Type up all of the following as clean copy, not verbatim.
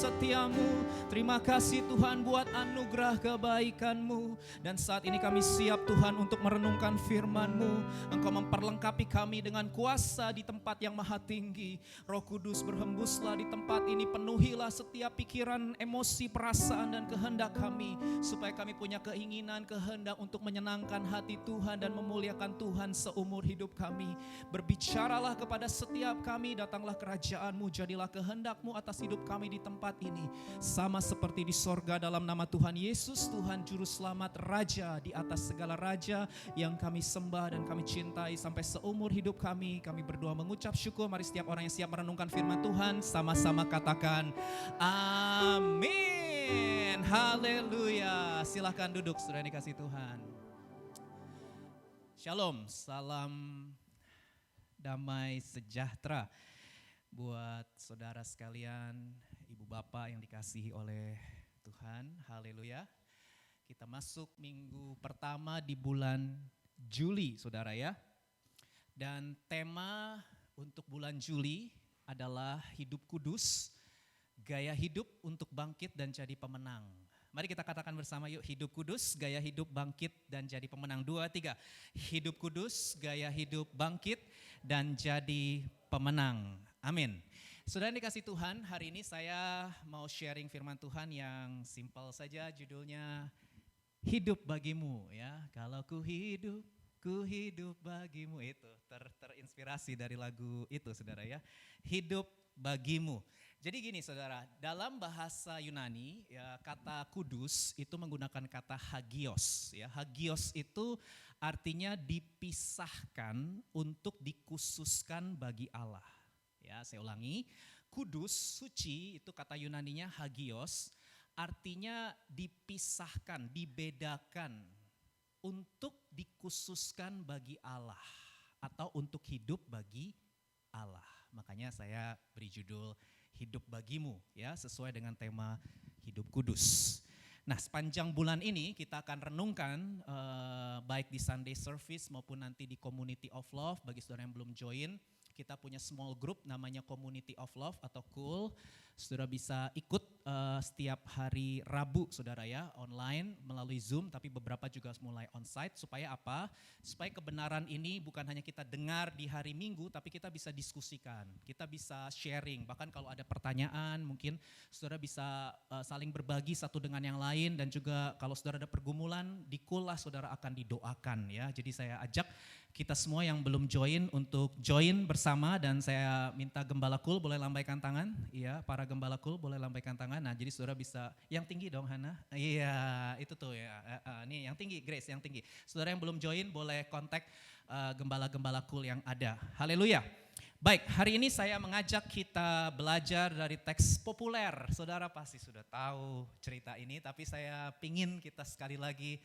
setiamu. Terima kasih Tuhan buat anugerah kebaikan-Mu. Dan saat ini kami siap Tuhan untuk merenungkan firman-Mu. Engkau memperlengkapi kami dengan kuasa di tempat yang maha tinggi. Roh Kudus berhembuslah di tempat ini, penuhilah setiap pikiran, emosi, perasaan dan kehendak kami. Supaya kami punya keinginan, kehendak untuk menyenangkan hati Tuhan dan memuliakan Tuhan seumur hidup kami. Berbicaralah kepada setiap kami, datanglah kerajaan-Mu, jadilah kehendak-Mu atas hidup kami di tempat ini. Sama seperti di sorga dalam nama Tuhan Yesus, Tuhan Juru Selamat, Raja di atas segala raja yang kami sembah dan kami cintai sampai seumur hidup kami. Kami berdoa mengucap syukur. Mari setiap orang yang siap merenungkan firman Tuhan sama-sama katakan amin. Haleluya. Silahkan duduk, sudah dikasih Tuhan. Shalom, salam damai sejahtera buat saudara sekalian, ibu bapak yang dikasihi oleh Tuhan. Haleluya. Kita masuk minggu pertama di bulan Juli, saudara ya. Dan tema untuk bulan Juli adalah hidup kudus, gaya hidup untuk bangkit dan jadi pemenang. Mari kita katakan bersama yuk, hidup kudus, gaya hidup bangkit dan jadi pemenang. 2, 3. Hidup kudus, gaya hidup bangkit dan jadi pemenang. Amin. Saudara dikasih Tuhan, hari ini saya mau sharing firman Tuhan yang simpel saja, judulnya hidup bagimu ya. Kalau ku hidup bagimu, itu terinspirasi dari lagu itu saudara ya. Hidup bagimu. Jadi gini saudara, dalam bahasa Yunani ya, kata kudus itu menggunakan kata hagios ya. Hagios itu artinya dipisahkan untuk dikhususkan bagi Allah. Ya, saya ulangi, kudus, suci itu kata Yunaninya hagios, artinya dipisahkan, dibedakan untuk dikhususkan bagi Allah atau untuk hidup bagi Allah. Makanya saya beri judul hidup bagimu ya, sesuai dengan tema hidup kudus. Nah, sepanjang bulan ini kita akan renungkan baik di Sunday service maupun nanti di Community of Love. Bagi saudara yang belum join, kita punya small group namanya Community of Love atau Cool. Saudara bisa ikut setiap hari Rabu saudara ya, online melalui Zoom, tapi beberapa juga mulai onsite. Supaya apa? Supaya kebenaran ini bukan hanya kita dengar di hari Minggu, tapi kita bisa diskusikan, kita bisa sharing. Bahkan kalau ada pertanyaan mungkin saudara bisa saling berbagi satu dengan yang lain. Dan juga kalau saudara ada pergumulan, di Cool lah saudara akan didoakan ya. Jadi saya ajak kita semua yang belum join untuk join bersama, dan saya minta Gembala Cool boleh lambaikan tangan. Iya, para Gembala Cool boleh lambaikan tangan. Nah, jadi saudara bisa yang tinggi dong Hana. Iya, itu tuh ya. Nih yang tinggi Grace, yang tinggi. Saudara yang belum join boleh kontak Gembala-Gembala Cool yang ada. Haleluya. Baik, hari ini saya mengajak kita belajar dari teks populer. Saudara pasti sudah tahu cerita ini, tapi saya pingin kita sekali lagi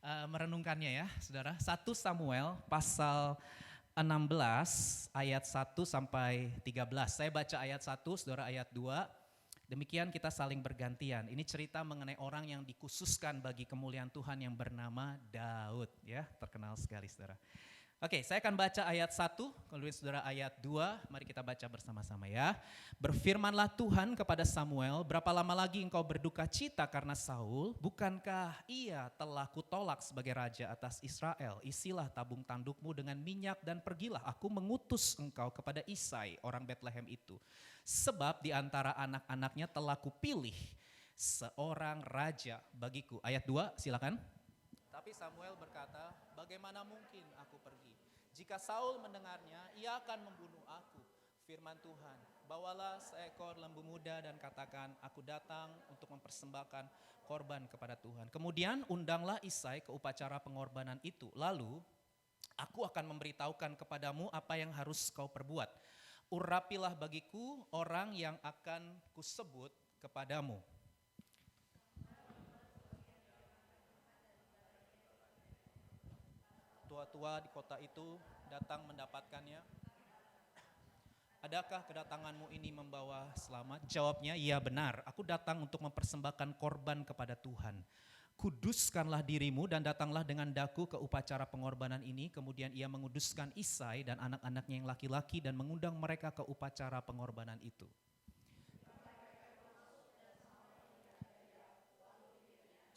merenungkannya ya saudara. 1 Samuel pasal 16 ayat 1 sampai 13. Saya baca ayat 1, saudara ayat 2. Demikian kita saling bergantian. Ini cerita mengenai orang yang dikhususkan bagi kemuliaan Tuhan yang bernama Daud ya. Terkenal sekali saudara. Oke, saya akan baca ayat 1, kemudian saudara ayat 2, mari kita baca bersama-sama ya. Berfirmanlah Tuhan kepada Samuel, berapa lama lagi engkau berduka cita karena Saul? Bukankah ia telah kutolak sebagai raja atas Israel? Isilah tabung tandukmu dengan minyak dan pergilah, aku mengutus engkau kepada Isai, orang Betlehem itu. Sebab di antara anak-anaknya telah kupilih seorang raja bagiku. Ayat 2, silakan. Tapi Samuel berkata, bagaimana mungkin aku pergi? Jika Saul mendengarnya, ia akan membunuh aku. Firman Tuhan, bawalah seekor lembu muda dan katakan, aku datang untuk mempersembahkan korban kepada Tuhan. Kemudian undanglah Isai ke upacara pengorbanan itu. Lalu, aku akan memberitahukan kepadamu apa yang harus kau perbuat. Urapilah bagiku orang yang akan kusebut kepadamu. Tua-tua di kota itu datang mendapatkannya. Adakah kedatanganmu ini membawa selamat? Jawabnya, iya benar. Aku datang untuk mempersembahkan korban kepada Tuhan. Kuduskanlah dirimu dan datanglah dengan daku ke upacara pengorbanan ini. Kemudian ia menguduskan Isai dan anak-anaknya yang laki-laki dan mengundang mereka ke upacara pengorbanan itu.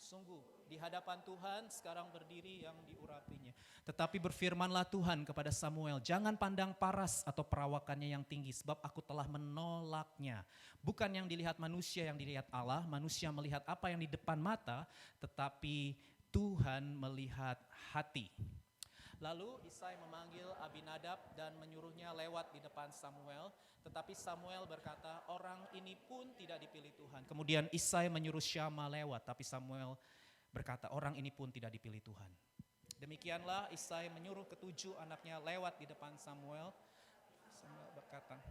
sungguh di hadapan Tuhan sekarang berdiri yang diurapinya. Tetapi berfirmanlah Tuhan kepada Samuel, jangan pandang paras atau perawakannya yang tinggi, sebab aku telah menolaknya. Bukan yang dilihat manusia, yang dilihat Allah. Manusia melihat apa yang di depan mata, tetapi Tuhan melihat hati. Lalu Isai memanggil Abinadab dan menyuruhnya lewat di depan Samuel. Tetapi Samuel berkata, orang ini pun tidak dipilih Tuhan. Kemudian Isai menyuruh Syama lewat, tapi Samuel berkata, orang ini pun tidak dipilih Tuhan. Demikianlah Isai menyuruh ketujuh anaknya lewat di depan Samuel. Samuel berkata,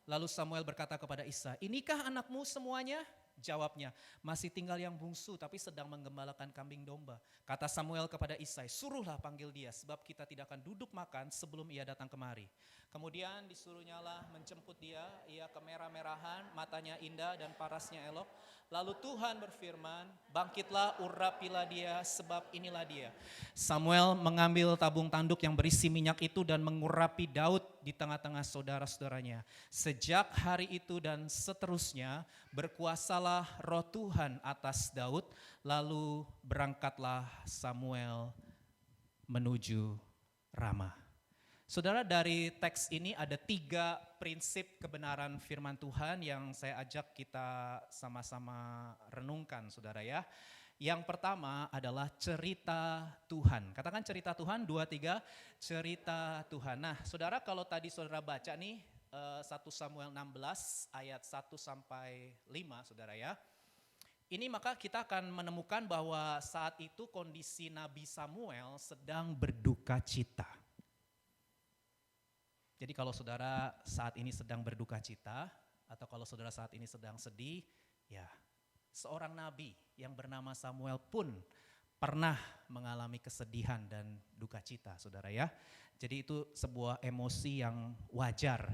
lalu Samuel berkata kepada Isai, inikah anakmu semuanya? Jawabnya, masih tinggal yang bungsu tapi sedang menggembalakan kambing domba. Kata Samuel kepada Isai, suruhlah panggil dia sebab kita tidak akan duduk makan sebelum ia datang kemari. Kemudian disuruhnyalah menjemput dia, ia kemerah-merahan, matanya indah dan parasnya elok. Lalu Tuhan berfirman, bangkitlah urapilah dia sebab inilah dia. Samuel mengambil tabung tanduk yang berisi minyak itu dan mengurapi Daud di tengah-tengah saudara-saudaranya. Sejak hari itu dan seterusnya berkuasalah roh Tuhan atas Daud, lalu berangkatlah Samuel menuju Rama. Saudara, dari teks ini ada 3 prinsip kebenaran firman Tuhan yang saya ajak kita sama-sama renungkan, saudara ya. Yang pertama adalah cerita Tuhan. Katakan cerita Tuhan, 2, 3, cerita Tuhan. Nah saudara, kalau tadi saudara baca nih 1 Samuel 16 ayat 1 sampai 5 saudara ya. Ini maka kita akan menemukan bahwa saat itu kondisi Nabi Samuel sedang berduka cita. Jadi kalau saudara saat ini sedang berduka cita, atau kalau saudara saat ini sedang sedih, ya seorang nabi yang bernama Samuel pun pernah mengalami kesedihan dan duka cita, saudara ya. Jadi itu sebuah emosi yang wajar.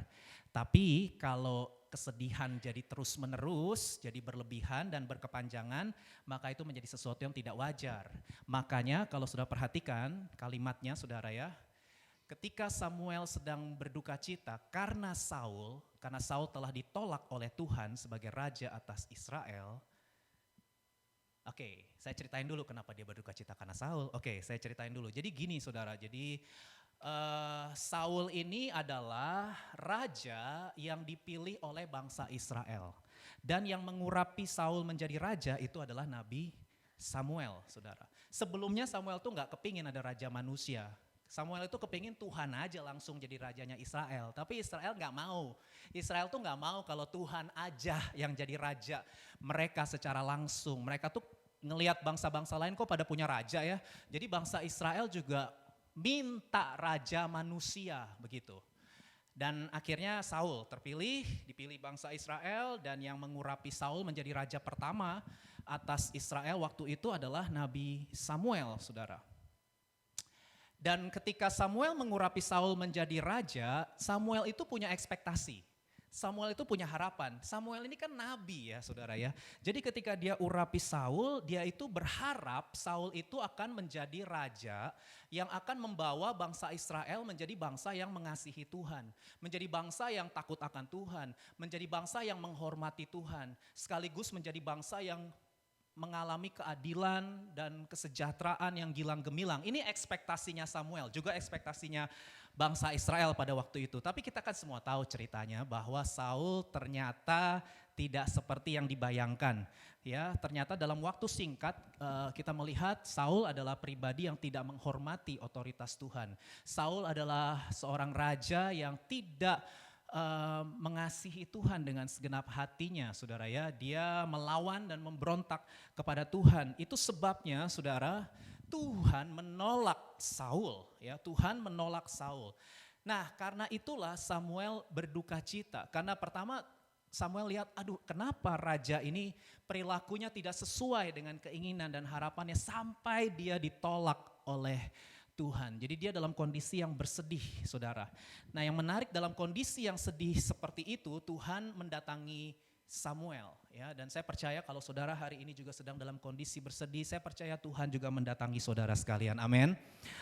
Tapi kalau kesedihan jadi terus menerus, jadi berlebihan dan berkepanjangan, maka itu menjadi sesuatu yang tidak wajar. Makanya kalau sudah perhatikan kalimatnya saudara ya, ketika Samuel sedang berduka cita karena Saul telah ditolak oleh Tuhan sebagai raja atas Israel. Oke, saya ceritain dulu kenapa dia berduka cita karena Saul. Oke, saya ceritain dulu. Jadi gini saudara, jadi Saul ini adalah raja yang dipilih oleh bangsa Israel. Dan yang mengurapi Saul menjadi raja itu adalah Nabi Samuel, saudara. Sebelumnya Samuel tuh gak kepingin ada raja manusia. Samuel itu kepingin Tuhan aja langsung jadi rajanya Israel. Tapi Israel gak mau. Israel tuh gak mau kalau Tuhan aja yang jadi raja mereka secara langsung. Mereka tuh ngelihat bangsa-bangsa lain kok pada punya raja ya. Jadi bangsa Israel juga minta raja manusia begitu. Dan akhirnya Saul dipilih bangsa Israel, dan yang mengurapi Saul menjadi raja pertama atas Israel waktu itu adalah Nabi Samuel, saudara. Dan ketika Samuel mengurapi Saul menjadi raja, Samuel itu punya ekspektasi. Samuel itu punya harapan. Samuel ini kan nabi ya saudara ya. Jadi ketika dia urapi Saul, dia itu berharap Saul itu akan menjadi raja yang akan membawa bangsa Israel menjadi bangsa yang mengasihi Tuhan. Menjadi bangsa yang takut akan Tuhan. Menjadi bangsa yang menghormati Tuhan. Sekaligus menjadi bangsa yang mengalami keadilan dan kesejahteraan yang gilang gemilang. Ini ekspektasinya Samuel, juga ekspektasinya bangsa Israel pada waktu itu. Tapi kita kan semua tahu ceritanya bahwa Saul ternyata tidak seperti yang dibayangkan. Ya, ternyata dalam waktu singkat kita melihat Saul adalah pribadi yang tidak menghormati otoritas Tuhan. Saul adalah seorang raja yang tidak mengasihi Tuhan dengan segenap hatinya, saudara ya. Dia melawan dan memberontak kepada Tuhan. Itu sebabnya, saudara, Tuhan menolak Saul, ya. Tuhan menolak Saul. Nah, karena itulah Samuel berduka cita. Karena pertama Samuel lihat, aduh, kenapa raja ini perilakunya tidak sesuai dengan keinginan dan harapannya sampai dia ditolak oleh Tuhan. Jadi dia dalam kondisi yang bersedih, saudara. Nah, yang menarik dalam kondisi yang sedih seperti itu, Tuhan mendatangi Samuel, ya. Dan saya percaya kalau saudara hari ini juga sedang dalam kondisi bersedih, saya percaya Tuhan juga mendatangi saudara sekalian. Amin.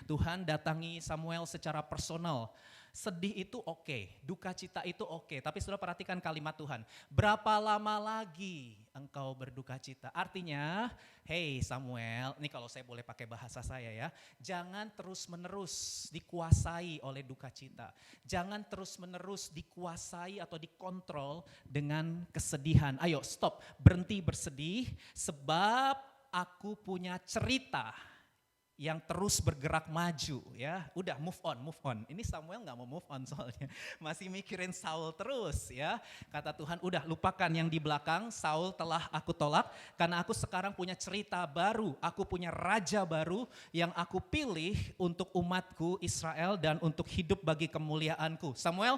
Tuhan datangi Samuel secara personal. Sedih itu oke, duka cita itu oke, tapi saudara perhatikan kalimat Tuhan. Berapa lama lagi engkau berduka cita. Artinya, hey Samuel, ini kalau saya boleh pakai bahasa saya ya, jangan terus-menerus dikuasai oleh duka cita. Jangan terus-menerus dikuasai atau dikontrol dengan kesedihan. Ayo stop, berhenti bersedih sebab aku punya cerita yang terus bergerak maju ya. Udah move on. Ini Samuel gak mau move on soalnya. Masih mikirin Saul terus ya. Kata Tuhan, udah lupakan yang di belakang, Saul telah aku tolak. Karena aku sekarang punya cerita baru. Aku punya raja baru yang aku pilih untuk umatku Israel dan untuk hidup bagi kemuliaanku. Samuel,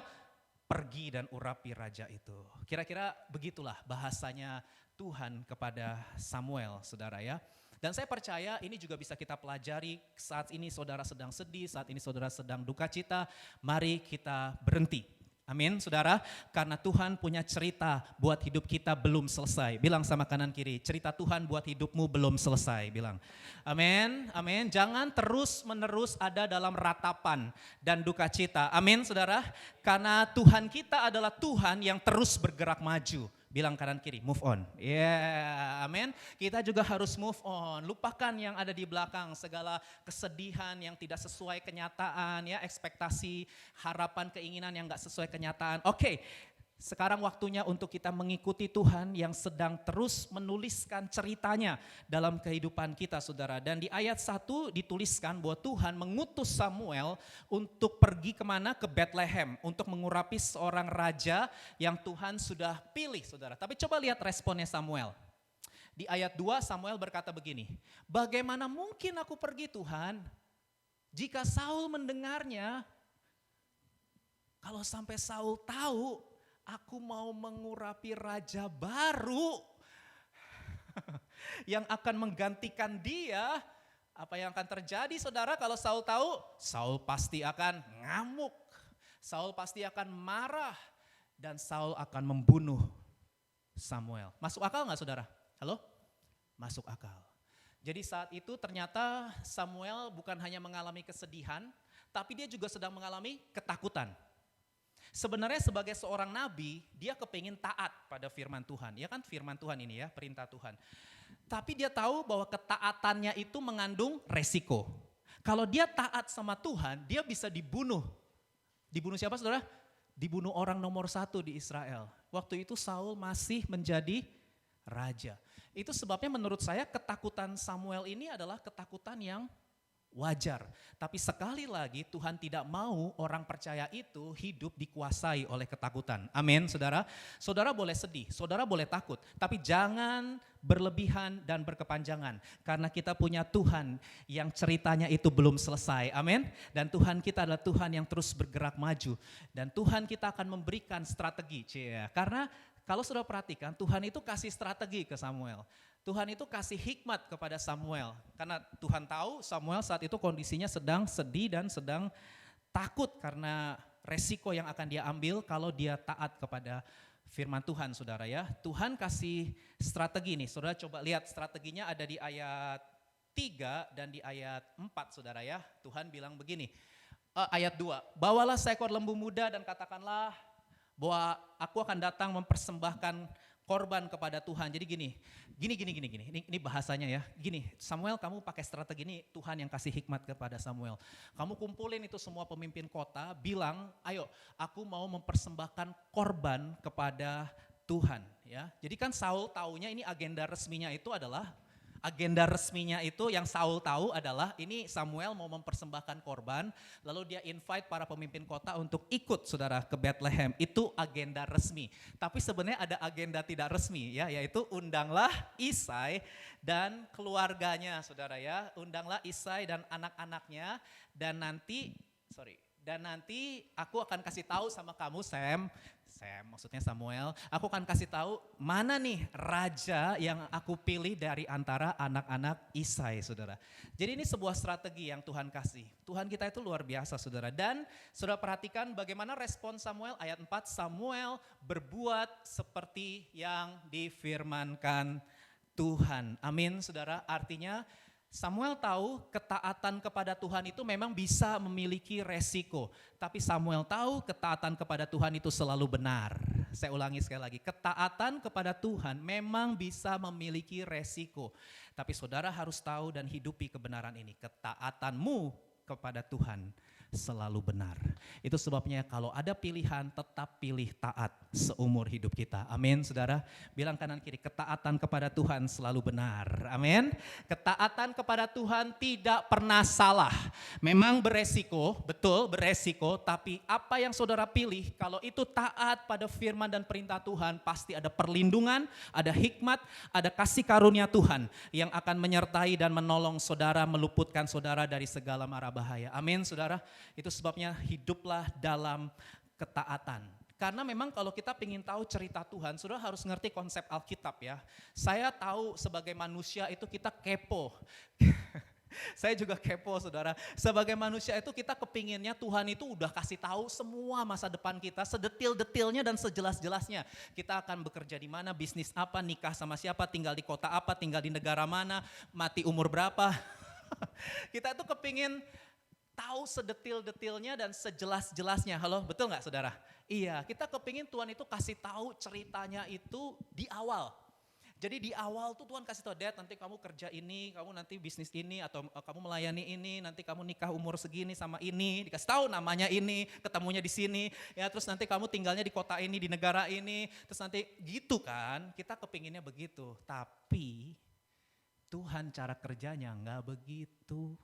pergi dan urapi raja itu. Kira-kira begitulah bahasanya Tuhan kepada Samuel, saudara ya. Dan saya percaya ini juga bisa kita pelajari saat ini saudara sedang sedih, saat ini saudara sedang duka cita, mari kita berhenti. Amin saudara, karena Tuhan punya cerita buat hidup kita belum selesai. Bilang sama kanan kiri, cerita Tuhan buat hidupmu belum selesai, bilang. Amin, amin. Jangan terus menerus ada dalam ratapan dan duka cita. Amin saudara, karena Tuhan kita adalah Tuhan yang terus bergerak maju. Bilang kanan kiri, move on. Amin. Kita juga harus move on. Lupakan yang ada di belakang, segala kesedihan yang tidak sesuai kenyataan, ya, ekspektasi, harapan, keinginan yang gak sesuai kenyataan. Oke, sekarang waktunya untuk kita mengikuti Tuhan yang sedang terus menuliskan ceritanya dalam kehidupan kita, saudara. Dan di ayat 1 dituliskan bahwa Tuhan mengutus Samuel untuk pergi kemana? Ke Bethlehem, untuk mengurapi seorang raja yang Tuhan sudah pilih, saudara. Tapi coba lihat responnya Samuel. Di ayat 2 Samuel berkata begini, bagaimana mungkin aku pergi Tuhan? Jika Saul mendengarnya, kalau sampai Saul tahu, aku mau mengurapi raja baru yang akan menggantikan dia. Apa yang akan terjadi saudara kalau Saul tahu? Saul pasti akan ngamuk, Saul pasti akan marah, dan Saul akan membunuh Samuel. Masuk akal gak saudara? Halo? Masuk akal. Jadi saat itu ternyata Samuel bukan hanya mengalami kesedihan, tapi dia juga sedang mengalami ketakutan. Sebenarnya sebagai seorang nabi, dia kepingin taat pada firman Tuhan. Ya kan firman Tuhan ini ya, perintah Tuhan. Tapi dia tahu bahwa ketaatannya itu mengandung resiko. Kalau dia taat sama Tuhan, dia bisa dibunuh. Dibunuh siapa saudara? Dibunuh orang nomor 1 di Israel. Waktu itu Saul masih menjadi raja. Itu sebabnya menurut saya ketakutan Samuel ini adalah ketakutan yang wajar. Tapi sekali lagi Tuhan tidak mau orang percaya itu hidup dikuasai oleh ketakutan. Amin saudara. Saudara boleh sedih, saudara boleh takut. Tapi jangan berlebihan dan berkepanjangan. Karena kita punya Tuhan yang ceritanya itu belum selesai. Amin. Dan Tuhan kita adalah Tuhan yang terus bergerak maju. Dan Tuhan kita akan memberikan strategi. Karena kalau saudara perhatikan Tuhan itu kasih strategi ke Samuel. Tuhan itu kasih hikmat kepada Samuel. Karena Tuhan tahu Samuel saat itu kondisinya sedang sedih dan sedang takut karena resiko yang akan dia ambil kalau dia taat kepada firman Tuhan saudara ya. Tuhan kasih strategi nih, saudara coba lihat strateginya ada di ayat 3 dan di ayat 4 saudara ya. Tuhan bilang begini, ayat 2, bawalah seekor lembu muda dan katakanlah bahwa aku akan datang mempersembahkan korban kepada Tuhan. Jadi gini, ini bahasanya ya. Gini, Samuel kamu pakai strategi ini, Tuhan yang kasih hikmat kepada Samuel. Kamu kumpulin itu semua pemimpin kota, bilang, ayo aku mau mempersembahkan korban kepada Tuhan. Ya. Jadi kan Saul taunya ini agenda resminya itu yang Saul tahu adalah ini Samuel mau mempersembahkan korban, lalu dia invite para pemimpin kota untuk ikut saudara ke Bethlehem. Itu agenda resmi. Tapi sebenarnya ada agenda tidak resmi ya, yaitu undanglah Isai dan keluarganya saudara ya. Undanglah Isai dan anak-anaknya dan nanti aku akan kasih tahu sama kamu Sam maksudnya Samuel, aku akan kasih tahu mana nih raja yang aku pilih dari antara anak-anak Isai saudara. Jadi ini sebuah strategi yang Tuhan kasih. Tuhan kita itu luar biasa saudara. Dan saudara perhatikan bagaimana respon Samuel ayat 4, Samuel berbuat seperti yang difirmankan Tuhan. Amin saudara, artinya Samuel tahu ketaatan kepada Tuhan itu memang bisa memiliki resiko. Tapi Samuel tahu ketaatan kepada Tuhan itu selalu benar. Saya ulangi sekali lagi, ketaatan kepada Tuhan memang bisa memiliki resiko. Tapi saudara harus tahu dan hidupi kebenaran ini. Ketaatanmu kepada Tuhan selalu benar. Itu sebabnya kalau ada pilihan tetap pilih taat seumur hidup kita. Amin saudara. Bilang kanan kiri, ketaatan kepada Tuhan selalu benar. Amin. Ketaatan kepada Tuhan tidak pernah salah. Memang beresiko, betul beresiko, tapi apa yang saudara pilih kalau itu taat pada firman dan perintah Tuhan, pasti ada perlindungan, ada hikmat, ada kasih karunia Tuhan yang akan menyertai dan menolong saudara, meluputkan saudara dari segala mara bahaya. Amin saudara. Itu sebabnya hiduplah dalam ketaatan. Karena memang kalau kita ingin tahu cerita Tuhan, saudara harus ngerti konsep Alkitab ya. Saya tahu sebagai manusia itu kita kepo. Saya juga kepo saudara. Sebagai manusia itu kita kepinginnya Tuhan itu udah kasih tahu semua masa depan kita, sedetil-detilnya dan sejelas-jelasnya. Kita akan bekerja di mana, bisnis apa, nikah sama siapa, tinggal di kota apa, tinggal di negara mana, mati umur berapa. Kita itu kepingin tahu sedetil-detilnya dan sejelas-jelasnya. Halo, betul nggak saudara? Iya, kita kepingin Tuhan itu kasih tahu ceritanya itu di awal. Jadi di awal tuh Tuhan kasih tahu, Dad nanti kamu kerja ini, kamu nanti bisnis ini, atau kamu melayani ini, nanti kamu nikah umur segini sama ini, dikasih tahu namanya ini, ketemunya di sini, ya terus nanti kamu tinggalnya di kota ini, di negara ini, terus nanti gitu kan, kita kepinginnya begitu. Tapi Tuhan cara kerjanya nggak begitu.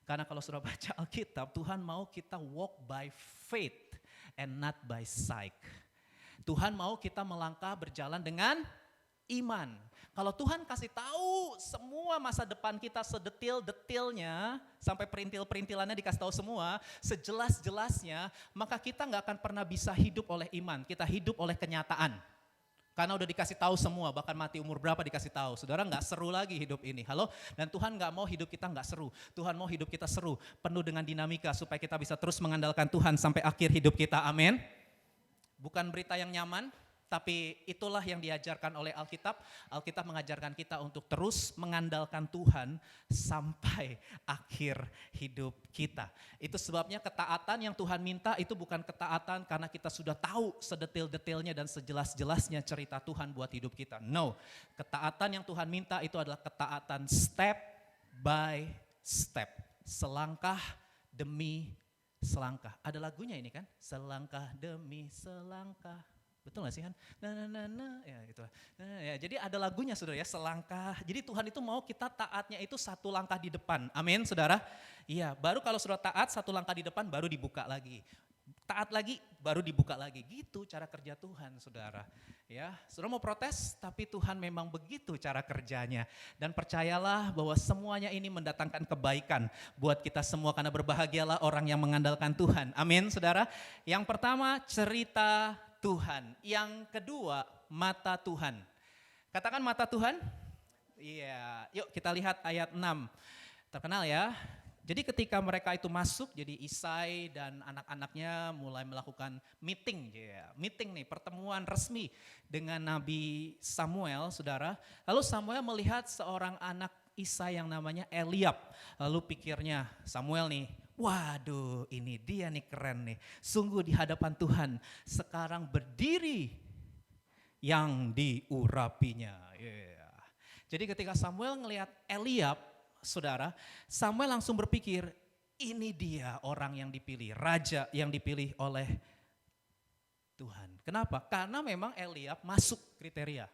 Karena kalau sudah baca Alkitab, Tuhan mau kita walk by faith and not by sight. Tuhan mau kita melangkah berjalan dengan iman. Kalau Tuhan kasih tahu semua masa depan kita sedetil-detilnya, sampai perintil-perintilannya dikasih tahu semua, sejelas-jelasnya, maka kita nggak akan pernah bisa hidup oleh iman, kita hidup oleh kenyataan. Karena udah dikasih tahu semua, bahkan mati umur berapa dikasih tahu. Saudara nggak seru lagi hidup ini, halo? Dan Tuhan nggak mau hidup kita nggak seru. Tuhan mau hidup kita seru, penuh dengan dinamika supaya kita bisa terus mengandalkan Tuhan sampai akhir hidup kita, amin. Bukan berita yang nyaman, tapi itulah yang diajarkan oleh Alkitab. Alkitab mengajarkan kita untuk terus mengandalkan Tuhan sampai akhir hidup kita. Itu sebabnya ketaatan yang Tuhan minta itu bukan ketaatan karena kita sudah tahu sedetil-detilnya dan sejelas-jelasnya cerita Tuhan buat hidup kita. No, ketaatan yang Tuhan minta itu adalah ketaatan step by step. Selangkah demi selangkah. Ada lagunya ini kan? Selangkah demi selangkah. Betul gak sih Han? Ya gitu. Ya, jadi ada lagunya saudara ya, selangkah. Jadi Tuhan itu mau kita taatnya itu satu langkah di depan. Amin saudara. Iya, baru kalau sudah taat satu langkah di depan baru dibuka lagi. Taat lagi baru dibuka lagi. Gitu cara kerja Tuhan saudara. Ya, saudara mau protes tapi Tuhan memang begitu cara kerjanya. Dan percayalah bahwa semuanya ini mendatangkan kebaikan buat kita semua karena berbahagialah orang yang mengandalkan Tuhan. Amin saudara. Yang pertama cerita Tuhan. Yang kedua, mata Tuhan. Katakan mata Tuhan. Iya, yuk kita lihat ayat 6. Terkenal ya. Jadi ketika mereka itu masuk, jadi Isai dan anak-anaknya mulai melakukan meeting. Ya, meeting nih, pertemuan resmi dengan Nabi Samuel, saudara. Lalu Samuel melihat seorang anak Isai yang namanya Eliab. Lalu pikirnya, Samuel nih, waduh ini dia nih keren nih. Sungguh di hadapan Tuhan sekarang berdiri yang diurapinya. Yeah. Jadi ketika Samuel ngelihat Eliab, saudara, Samuel langsung berpikir ini dia orang yang dipilih, raja yang dipilih oleh Tuhan. Kenapa? Karena memang Eliab masuk kriteria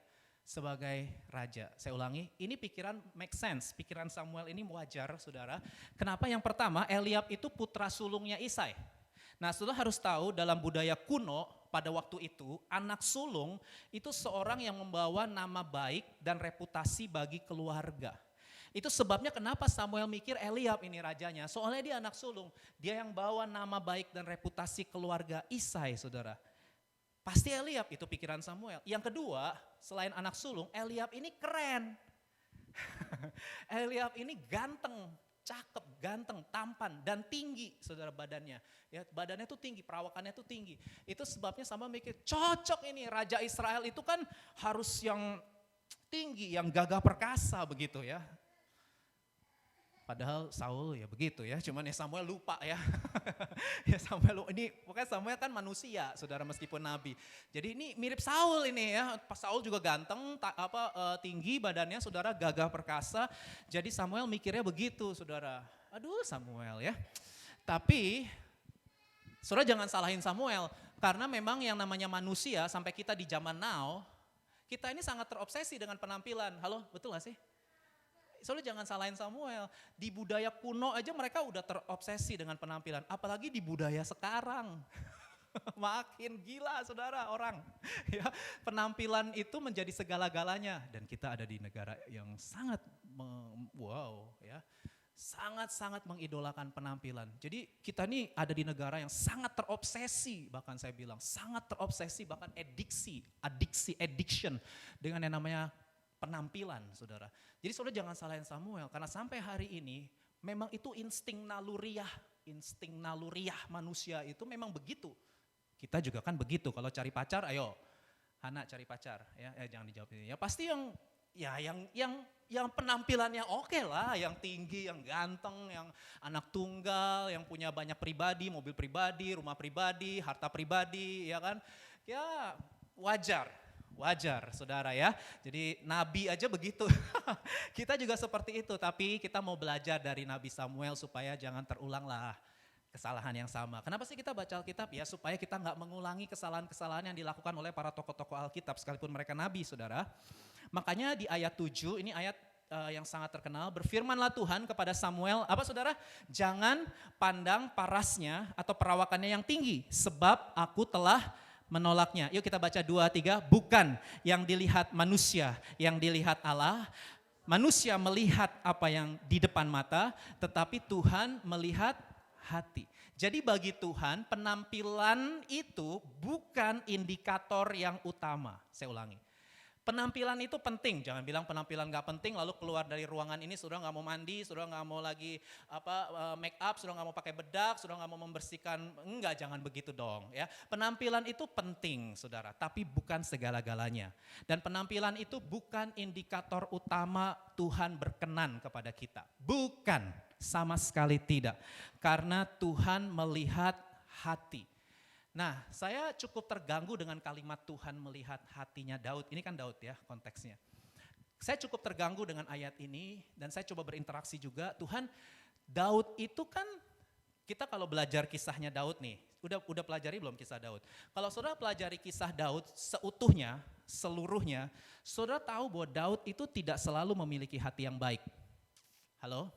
sebagai raja. Saya ulangi, ini pikiran make sense, pikiran Samuel ini wajar saudara. Kenapa? Yang pertama, Eliab itu putra sulungnya Isai. Nah saudara harus tahu dalam budaya kuno pada waktu itu, anak sulung itu seorang yang membawa nama baik dan reputasi bagi keluarga. Itu sebabnya kenapa Samuel mikir Eliab ini rajanya, soalnya dia anak sulung. Dia yang bawa nama baik dan reputasi keluarga Isai saudara. Pasti Eliab, itu pikiran Samuel. Yang kedua, selain anak sulung, Eliab ini keren. Eliab ini ganteng, cakep, ganteng, tampan, dan tinggi saudara badannya. Ya, badannya tuh tinggi, perawakannya tuh tinggi. Itu sebabnya sama mikir, cocok ini Raja Israel itu kan harus yang tinggi, yang gagah perkasa begitu ya. Padahal Saul ya begitu ya, cuman ya Samuel lupa ya. Ya Samuel lupa. Ini pokoknya Samuel kan manusia, saudara, meskipun nabi. Jadi ini mirip Saul ini ya. Pas Saul juga ganteng, tinggi badannya, saudara, gagah perkasa. Jadi Samuel mikirnya begitu, saudara. Aduh Samuel ya. Tapi saudara jangan salahin Samuel, karena memang yang namanya manusia sampai kita di zaman now, kita ini sangat terobsesi dengan penampilan. Halo, betul gak sih? Soalnya jangan salahin Samuel, di budaya kuno aja mereka udah terobsesi dengan penampilan, apalagi di budaya sekarang. Makin gila saudara orang. Ya, penampilan itu menjadi segala-galanya dan kita ada di negara yang sangat sangat-sangat mengidolakan penampilan. Jadi kita nih ada di negara yang sangat terobsesi, bahkan saya bilang sangat terobsesi, bahkan addiction dengan yang namanya penampilan, saudara. Jadi saudara jangan salahin Samuel, karena sampai hari ini memang itu insting naluriah manusia itu memang begitu. Kita juga kan begitu, kalau cari pacar, ayo Hana cari pacar, ya jangan dijawab ini. Ya pasti yang penampilannya oke lah, yang tinggi, yang ganteng, yang anak tunggal, yang punya banyak pribadi, mobil pribadi, rumah pribadi, harta pribadi, ya kan? Ya wajar saudara ya, jadi nabi aja begitu. Kita juga seperti itu, tapi kita mau belajar dari Nabi Samuel supaya jangan terulanglah kesalahan yang sama. Kenapa sih kita baca Alkitab? Ya supaya kita nggak mengulangi kesalahan-kesalahan yang dilakukan oleh para tokoh-tokoh Alkitab sekalipun mereka nabi, saudara. Makanya di ayat 7, ini ayat yang sangat terkenal, berfirmanlah Tuhan kepada Samuel, apa saudara? Jangan pandang parasnya atau perawakannya yang tinggi, sebab aku telah menolaknya. Yuk kita baca 2-3, bukan yang dilihat manusia, yang dilihat Allah. Manusia melihat apa yang di depan mata, tetapi Tuhan melihat hati. Jadi bagi Tuhan penampilan itu bukan indikator yang utama. Saya ulangi. Penampilan itu penting, jangan bilang penampilan gak penting lalu keluar dari ruangan ini sudah gak mau mandi, sudah gak mau lagi make up, sudah gak mau pakai bedak, sudah gak mau membersihkan, enggak, jangan begitu dong ya. Penampilan itu penting saudara, tapi bukan segala-galanya. Dan penampilan itu bukan indikator utama Tuhan berkenan kepada kita. Bukan, sama sekali tidak. Karena Tuhan melihat hati. Nah, saya cukup terganggu dengan kalimat Tuhan melihat hatinya Daud. Ini kan Daud ya konteksnya. Saya cukup terganggu dengan ayat ini dan saya coba berinteraksi juga. Tuhan, Daud itu kan, kita kalau belajar kisahnya Daud nih, udah pelajari belum kisah Daud? Kalau saudara pelajari kisah Daud seutuhnya, seluruhnya, saudara tahu bahwa Daud itu tidak selalu memiliki hati yang baik. Halo?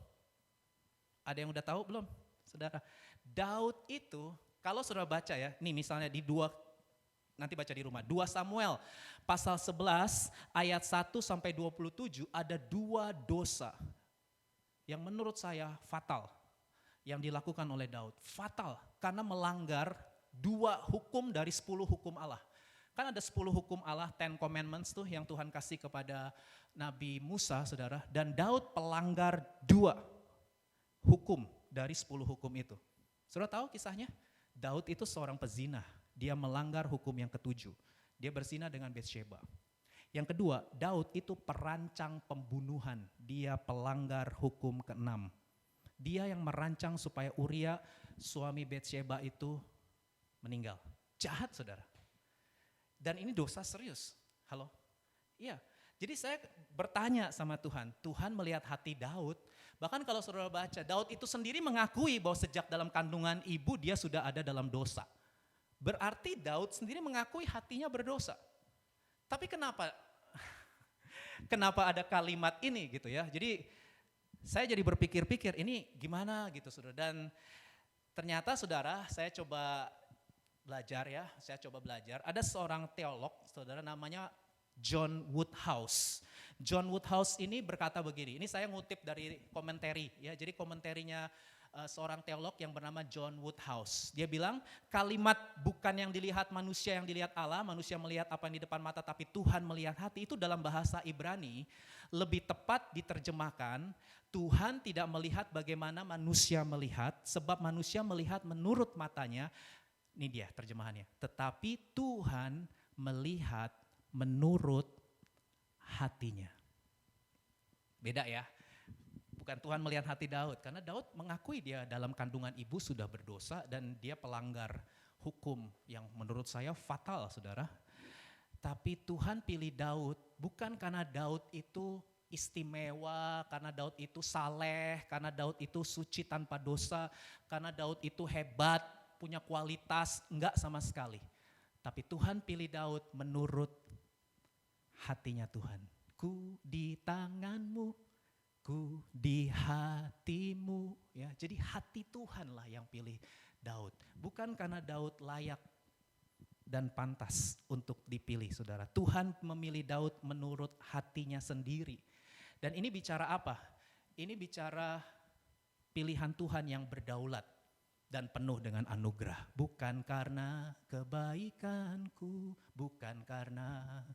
Ada yang udah tahu belum? Saudara, Daud itu, kalau saudara baca ya, nih misalnya di nanti baca di rumah, 2 Samuel pasal 11 ayat 1-27 ada 2 dosa yang menurut saya fatal yang dilakukan oleh Daud. Fatal karena melanggar 2 hukum dari 10 hukum Allah. Kan ada 10 hukum Allah, 10 commandments tuh yang Tuhan kasih kepada Nabi Musa, saudara. Dan Daud pelanggar 2 hukum dari 10 hukum itu. Saudara tahu kisahnya? Daud itu seorang pezina, dia melanggar hukum yang ke-7. Dia berzina dengan Batsheba. Yang kedua, Daud itu perancang pembunuhan, dia pelanggar hukum ke-6. Dia yang merancang supaya Uria, suami Batsheba itu meninggal. Jahat saudara. Dan ini dosa serius. Halo? Iya. Jadi saya bertanya sama Tuhan, Tuhan melihat hati Daud. Bahkan kalau saudara baca, Daud itu sendiri mengakui bahwa sejak dalam kandungan ibu dia sudah ada dalam dosa. Berarti Daud sendiri mengakui hatinya berdosa. Tapi kenapa ada kalimat ini gitu ya. Jadi saya jadi berpikir-pikir ini gimana gitu saudara. Dan ternyata saudara saya coba belajar. Ada seorang teolog saudara namanya John Woodhouse. John Woodhouse ini berkata begini, ini saya ngutip dari komentari ya, jadi komentarinya seorang teolog yang bernama John Woodhouse. Dia bilang kalimat bukan yang dilihat manusia yang dilihat Allah, manusia melihat apa yang di depan mata tapi Tuhan melihat hati, itu dalam bahasa Ibrani lebih tepat diterjemahkan Tuhan tidak melihat bagaimana manusia melihat, sebab manusia melihat menurut matanya, ini dia terjemahannya, tetapi Tuhan melihat menurut hatinya. Beda ya. Bukan Tuhan melihat hati Daud, karena Daud mengakui dia dalam kandungan ibu sudah berdosa dan dia pelanggar hukum yang menurut saya fatal, saudara. Tapi Tuhan pilih Daud bukan karena Daud itu istimewa, karena Daud itu saleh, karena Daud itu suci tanpa dosa, karena Daud itu hebat, punya kualitas, enggak sama sekali. Tapi Tuhan pilih Daud menurut hatinya Tuhan. Ku di tanganmu, ku di hatimu. Ya, jadi hati Tuhan lah yang pilih Daud. Bukan karena Daud layak dan pantas untuk dipilih, saudara. Tuhan memilih Daud menurut hatinya sendiri. Dan ini bicara apa? Ini bicara pilihan Tuhan yang berdaulat dan penuh dengan anugerah. Bukan karena kebaikanku, bukan karena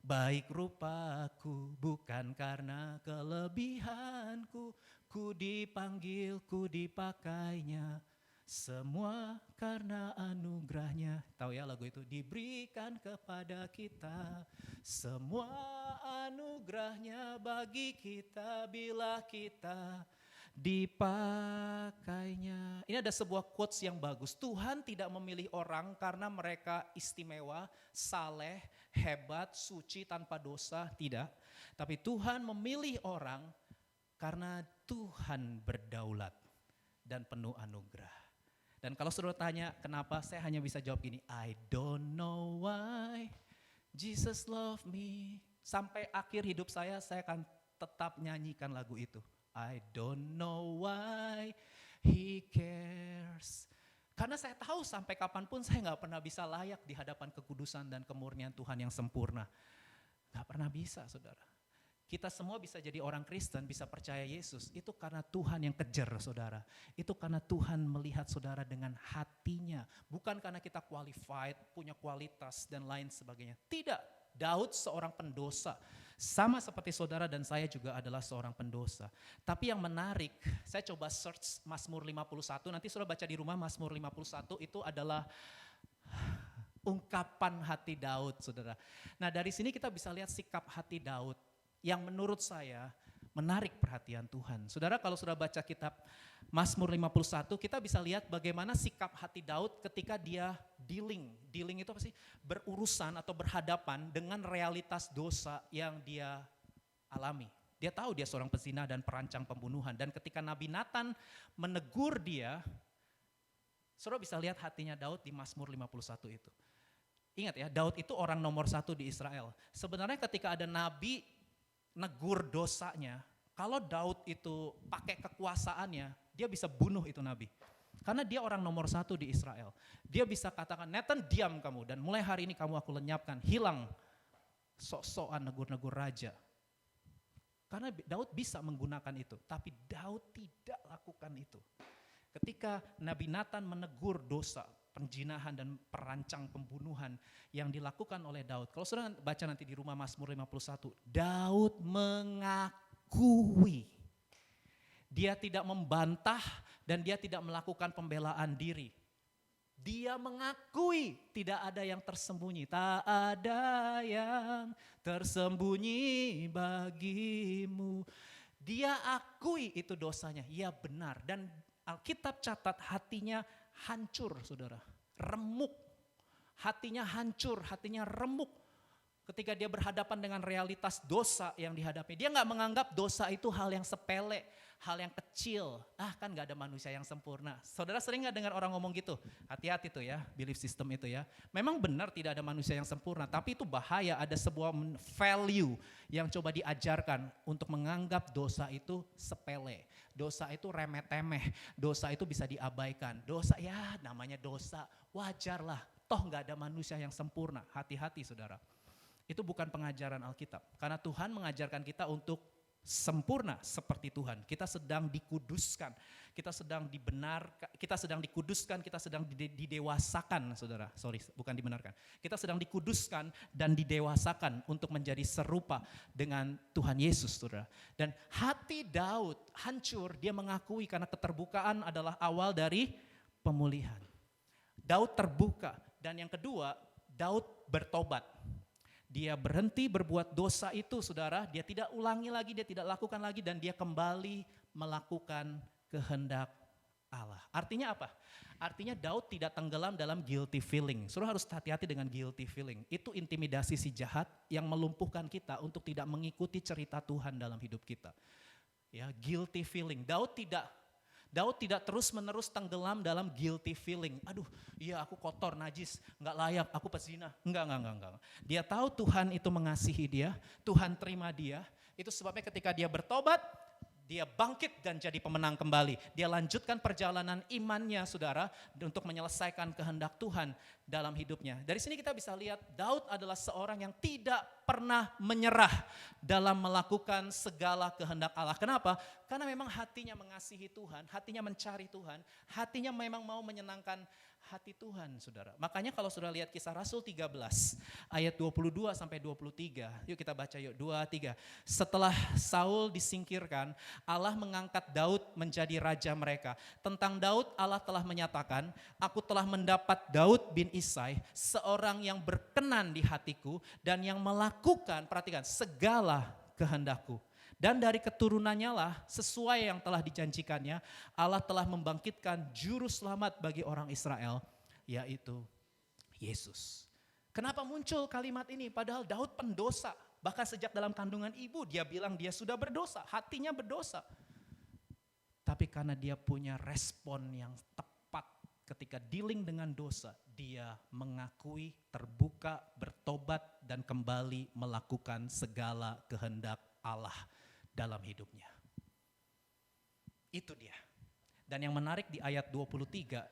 baik rupaku, bukan karena kelebihanku, ku dipanggil, ku dipakainya, semua karena anugerahnya. Tahu ya lagu itu? Diberikan kepada kita, semua anugerahnya bagi kita bila kita dipakainya. Ini ada sebuah quotes yang bagus. Tuhan tidak memilih orang karena mereka istimewa, saleh, hebat, suci, tanpa dosa, tidak. Tapi Tuhan memilih orang karena Tuhan berdaulat dan penuh anugerah. Dan kalau saudara tanya kenapa, saya hanya bisa jawab gini, I don't know why Jesus love me. Sampai akhir hidup saya akan tetap nyanyikan lagu itu. I don't know why he cares. Karena saya tahu sampai kapanpun saya gak pernah bisa layak di hadapan kekudusan dan kemurnian Tuhan yang sempurna. Gak pernah bisa, saudara. Kita semua bisa jadi orang Kristen, bisa percaya Yesus. Itu karena Tuhan yang kejar, saudara. Itu karena Tuhan melihat saudara dengan hatinya. Bukan karena kita qualified, punya kualitas dan lain sebagainya. Tidak, Daud seorang pendosa. Sama seperti saudara dan saya juga adalah seorang pendosa. Tapi yang menarik, saya coba search Mazmur 51. Nanti saudara baca di rumah Mazmur 51 itu adalah ungkapan hati Daud, saudara. Nah dari sini kita bisa lihat sikap hati Daud yang menurut saya menarik perhatian Tuhan. Saudara kalau sudah baca kitab Mazmur 51, kita bisa lihat bagaimana sikap hati Daud ketika dia dealing itu apa sih? Berurusan atau berhadapan dengan realitas dosa yang dia alami. Dia tahu dia seorang pezina dan perancang pembunuhan. Dan ketika Nabi Nathan menegur dia, saudara bisa lihat hatinya Daud di Mazmur 51 itu. Ingat ya, Daud itu orang nomor 1 di Israel. Sebenarnya ketika ada Nabi negur dosanya, kalau Daud itu pakai kekuasaannya, dia bisa bunuh itu nabi. Karena dia orang nomor 1 di Israel. Dia bisa katakan, Nathan diam kamu dan mulai hari ini kamu aku lenyapkan, hilang sok-sokan negur-negur raja. Karena Daud bisa menggunakan itu, tapi Daud tidak lakukan itu. Ketika Nabi Nathan menegur dosa, penjinahan dan perancang pembunuhan yang dilakukan oleh Daud. Kalau saudara baca nanti di rumah Mazmur 51, Daud mengakui. Dia tidak membantah dan dia tidak melakukan pembelaan diri. Dia mengakui tidak ada yang tersembunyi. Tak ada yang tersembunyi bagimu. Dia akui itu dosanya, ya benar. Dan Alkitab catat hatinya hancur, saudara, remuk, hatinya hancur, hatinya remuk ketika dia berhadapan dengan realitas dosa yang dihadapi. Dia gak menganggap dosa itu hal yang sepele, hal yang kecil, kan gak ada manusia yang sempurna. Saudara sering gak dengar orang ngomong gitu? Hati-hati tuh ya, belief system itu ya. Memang benar tidak ada manusia yang sempurna, tapi itu bahaya, ada sebuah value yang coba diajarkan untuk menganggap dosa itu sepele. Dosa itu remeh-temeh, dosa itu bisa diabaikan. Dosa ya namanya dosa, wajarlah. Toh gak ada manusia yang sempurna, hati-hati saudara. Itu bukan pengajaran Alkitab. Karena Tuhan mengajarkan kita untuk sempurna seperti Tuhan. Kita sedang dikuduskan, kita sedang dibenarkan, kita sedang dikuduskan, kita sedang didewasakan, saudara. Sorry, bukan dibenarkan. Kita sedang dikuduskan dan didewasakan untuk menjadi serupa dengan Tuhan Yesus, saudara. Dan hati Daud hancur, dia mengakui karena keterbukaan adalah awal dari pemulihan. Daud terbuka, dan yang kedua, Daud bertobat. Dia berhenti berbuat dosa itu, saudara. Dia tidak ulangi lagi, dia tidak lakukan lagi, dan dia kembali melakukan kehendak Allah. Artinya apa? Artinya Daud tidak tenggelam dalam guilty feeling. Saudara harus hati-hati dengan guilty feeling. Itu intimidasi si jahat yang melumpuhkan kita untuk tidak mengikuti cerita Tuhan dalam hidup kita. Ya, guilty feeling. Daud tidak terus-menerus tenggelam dalam guilty feeling. Aduh, iya aku kotor, najis, nggak layak, aku pezina. Enggak. Dia tahu Tuhan itu mengasihi dia, Tuhan terima dia. Itu sebabnya ketika dia bertobat, dia bangkit dan jadi pemenang kembali. Dia lanjutkan perjalanan imannya, saudara, untuk menyelesaikan kehendak Tuhan dalam hidupnya. Dari sini kita bisa lihat Daud adalah seorang yang tidak pernah menyerah dalam melakukan segala kehendak Allah. Kenapa? Karena memang hatinya mengasihi Tuhan, hatinya mencari Tuhan, hatinya memang mau menyenangkan hati Tuhan, saudara. Makanya kalau saudara lihat Kisah Rasul 13 ayat 22 sampai 23. Yuk kita baca yuk, 2-3. Setelah Saul disingkirkan, Allah mengangkat Daud menjadi raja mereka. Tentang Daud Allah telah menyatakan, aku telah mendapat Daud bin Isai, seorang yang berkenan di hatiku dan yang melakukan, perhatikan, segala kehendakku. Dan dari keturunannya lah, sesuai yang telah dijanjikannya, Allah telah membangkitkan juru selamat bagi orang Israel, yaitu Yesus. Kenapa muncul kalimat ini? Padahal Daud pendosa. Bahkan sejak dalam kandungan ibu dia bilang dia sudah berdosa, hatinya berdosa. Tapi karena dia punya respon yang tepat ketika dealing dengan dosa, dia mengakui, terbuka, bertobat, dan kembali melakukan segala kehendak Allah dalam hidupnya. Itu dia. Dan yang menarik di ayat 23,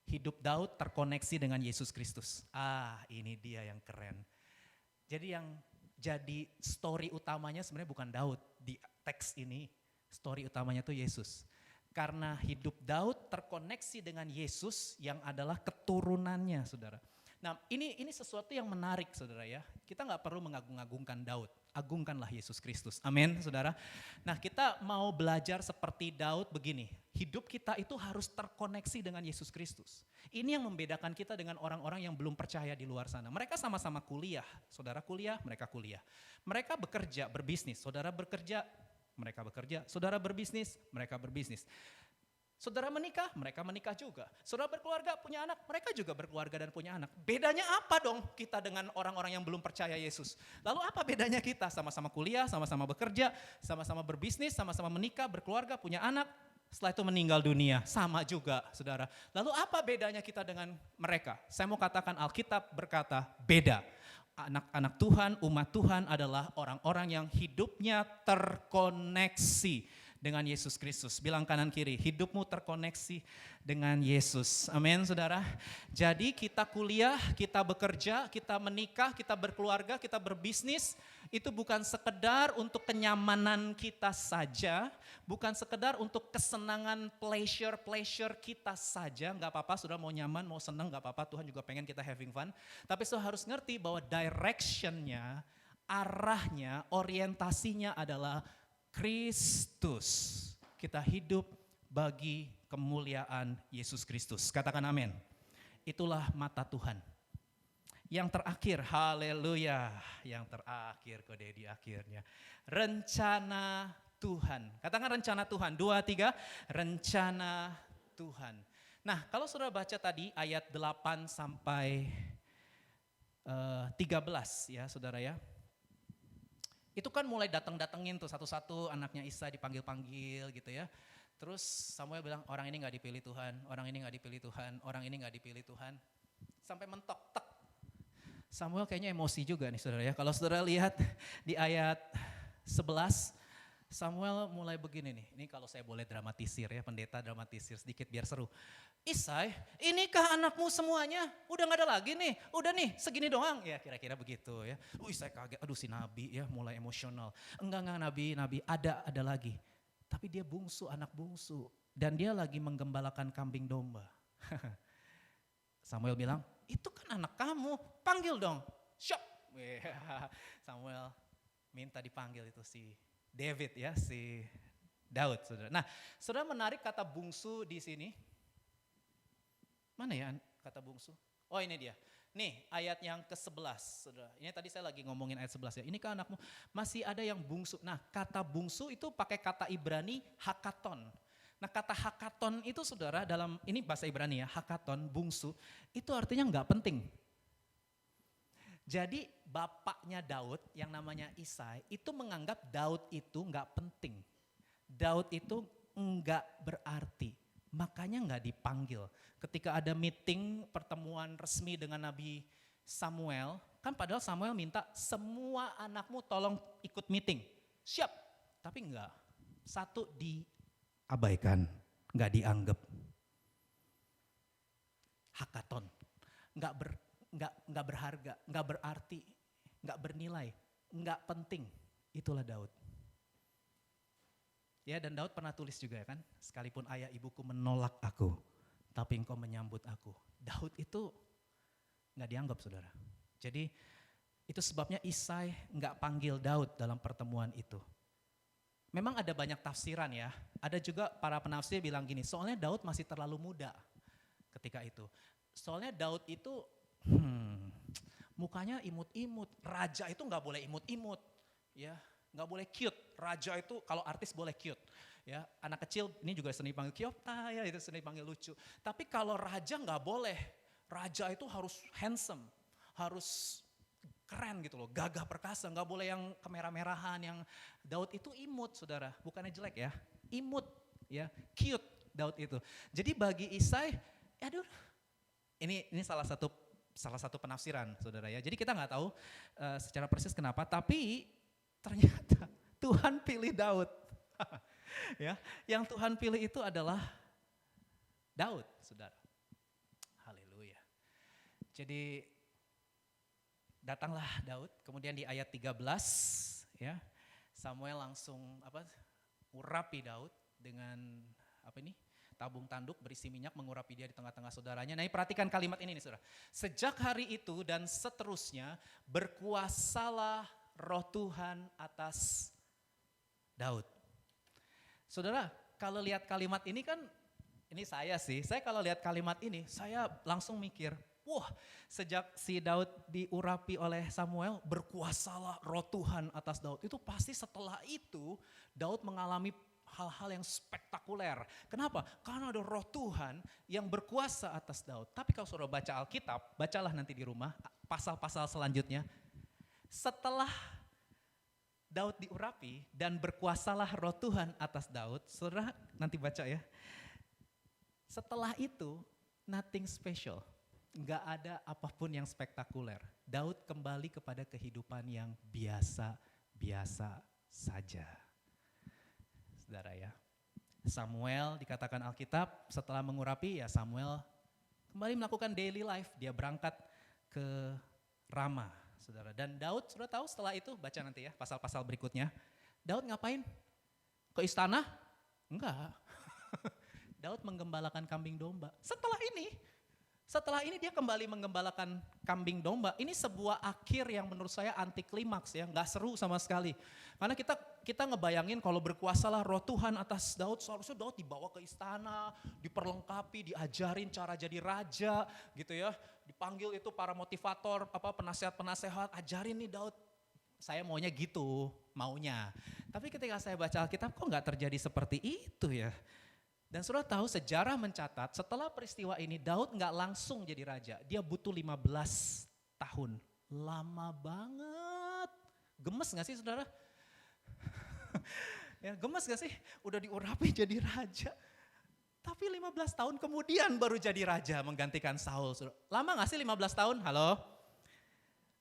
hidup Daud terkoneksi dengan Yesus Kristus. Ini dia yang keren. Jadi yang jadi story utamanya sebenarnya bukan Daud di teks ini. Story utamanya itu Yesus. Karena hidup Daud terkoneksi dengan Yesus yang adalah keturunannya, saudara. Nah, ini sesuatu yang menarik, saudara ya. Kita nggak perlu mengagung-agungkan Daud. Agungkanlah Yesus Kristus. Amin, saudara. Nah, kita mau belajar seperti Daud begini. Hidup kita itu harus terkoneksi dengan Yesus Kristus. Ini yang membedakan kita dengan orang-orang yang belum percaya di luar sana. Mereka sama-sama kuliah. Saudara kuliah, mereka kuliah. Mereka bekerja, berbisnis. Saudara bekerja, mereka bekerja. Saudara berbisnis, mereka berbisnis. Saudara menikah, mereka menikah juga. Saudara berkeluarga, punya anak, mereka juga berkeluarga dan punya anak. Bedanya apa dong kita dengan orang-orang yang belum percaya Yesus? Lalu apa bedanya kita? Sama-sama kuliah, sama-sama bekerja, sama-sama berbisnis, sama-sama menikah, berkeluarga, punya anak. Setelah itu meninggal dunia, sama juga, saudara. Lalu apa bedanya kita dengan mereka? Saya mau katakan Alkitab berkata beda. Anak-anak Tuhan, umat Tuhan adalah orang-orang yang hidupnya terkoneksi dengan Yesus Kristus. Bilang kanan kiri, hidupmu terkoneksi dengan Yesus. Amin, saudara. Jadi kita kuliah, kita bekerja, kita menikah, kita berkeluarga, kita berbisnis. Itu bukan sekedar untuk kenyamanan kita saja. Bukan sekedar untuk kesenangan pleasure kita saja. Gak apa-apa, saudara mau nyaman, mau senang, gak apa-apa. Tuhan juga pengen kita having fun. Tapi saudara harus ngerti bahwa directionnya, arahnya, orientasinya adalah Kristus. Kita hidup bagi kemuliaan Yesus Kristus. Katakan amin. Itulah mata Tuhan. Yang terakhir, haleluya. Yang terakhir, kode di akhirnya. Rencana Tuhan. Katakan rencana Tuhan. 2, 3. Rencana Tuhan. Nah, kalau saudara baca tadi ayat 8 sampai 13 ya saudara ya. Itu kan mulai datengin tuh satu-satu anaknya Isa dipanggil-panggil gitu ya. Terus Samuel bilang orang ini gak dipilih Tuhan, orang ini gak dipilih Tuhan, orang ini gak dipilih Tuhan. Sampai mentok, tek. Samuel kayaknya emosi juga nih saudara ya. Kalau saudara lihat di ayat 11, Samuel mulai begini nih. Ini kalau saya boleh dramatisir ya, pendeta dramatisir sedikit biar seru. Isai, inikah anakmu semuanya? Udah gak ada lagi nih, udah nih segini doang. Ya kira-kira begitu ya. Isai kaget, aduh si Nabi ya mulai emosional. Enggak Nabi, ada lagi. Tapi dia bungsu, anak bungsu. Dan dia lagi menggembalakan kambing domba. Samuel bilang, itu kan anak kamu, panggil dong. Syok. Samuel minta dipanggil itu si David ya, si Daud saudara. Nah saudara menarik kata bungsu di sini. Mana ya kata bungsu? Oh ini dia. Nih ayat yang ke-11, saudara. Ini tadi saya lagi ngomongin ayat 11 ya. Ini kan anakmu, masih ada yang bungsu. Nah kata bungsu itu pakai kata Ibrani hakaton. Nah kata hakaton itu saudara dalam, ini bahasa Ibrani ya, hakaton, bungsu. Itu artinya nggak penting. Jadi bapaknya Daud yang namanya Isai itu menganggap Daud itu nggak penting. Daud itu nggak berarti. Makanya nggak dipanggil. Ketika ada meeting pertemuan resmi dengan Nabi Samuel, kan padahal Samuel minta semua anakmu tolong ikut meeting. Siap, tapi enggak. Satu diabaikan, enggak dianggap. Hakaton, enggak berharga, enggak berarti, enggak bernilai, enggak penting. Itulah Daud. Ya, dan Daud pernah tulis juga kan, sekalipun ayah ibuku menolak aku, tapi engkau menyambut aku. Daud itu nggak dianggap saudara. Jadi itu sebabnya Isai nggak panggil Daud dalam pertemuan itu. Memang ada banyak tafsiran ya, ada juga para penafsir bilang gini, soalnya Daud masih terlalu muda ketika itu. Soalnya Daud itu mukanya imut-imut, raja itu nggak boleh imut-imut, ya. Nggak boleh cute, raja itu kalau artis boleh cute, ya anak kecil ini juga seni panggil Kyopta ya, itu seni panggil lucu. Tapi kalau raja nggak boleh, raja itu harus handsome, harus keren gitu loh, gagah perkasa, nggak boleh yang kemerah-merahan. Yang Daud itu imut saudara, bukannya jelek ya, imut ya, cute Daud itu. Jadi bagi Isai, aduh, ini salah satu penafsiran saudara ya. Jadi kita nggak tahu secara persis kenapa, tapi ternyata Tuhan pilih Daud. Ya, yang Tuhan pilih itu adalah Daud, saudara. Haleluya. Jadi datanglah Daud, kemudian di ayat 13 ya, Samuel langsung urapi Daud dengan tabung tanduk berisi minyak, mengurapi dia di tengah-tengah saudaranya. Nah, perhatikan kalimat ini nih saudara. Sejak hari itu dan seterusnya berkuasalah Roh Tuhan atas Daud. Saudara, kalau lihat kalimat ini kan, ini saya kalau lihat kalimat ini, saya langsung mikir, wah, sejak si Daud diurapi oleh Samuel, berkuasalah Roh Tuhan atas Daud. Itu pasti setelah itu Daud mengalami hal-hal yang spektakuler. Kenapa? Karena ada Roh Tuhan yang berkuasa atas Daud. Tapi kalau saudara baca Alkitab, bacalah nanti di rumah pasal-pasal selanjutnya. Setelah Daud diurapi dan berkuasalah Roh Tuhan atas Daud, saudara nanti baca ya. Setelah itu nothing special, nggak ada apapun yang spektakuler. Daud kembali kepada kehidupan yang biasa-biasa saja. Saudara ya, Samuel dikatakan Alkitab setelah mengurapi ya Samuel kembali melakukan daily life, dia berangkat ke Rama. Saudara, dan Daud sudah tahu setelah itu, baca nanti ya pasal-pasal berikutnya. Daud ngapain? Ke istana? Enggak. Daud menggembalakan kambing domba. Setelah ini dia kembali menggembalakan kambing domba. Ini sebuah akhir yang menurut saya anti klimaks ya, nggak seru sama sekali. Karena kita ngebayangin kalau berkuasalah Roh Tuhan atas Daud, seharusnya Daud dibawa ke istana, diperlengkapi, diajarin cara jadi raja gitu ya. Dipanggil itu para motivator, penasehat-penasehat, ajarin nih Daud. Saya maunya gitu, maunya. Tapi ketika saya baca Alkitab kok nggak terjadi seperti itu ya. Dan saudara tahu sejarah mencatat setelah peristiwa ini Daud nggak langsung jadi raja. Dia butuh 15 tahun. Lama banget. Gemes gak sih saudara? Ya, gemes gak sih? Udah diurapi jadi raja. Tapi 15 tahun kemudian baru jadi raja menggantikan Saul. Lama gak sih 15 tahun? Halo?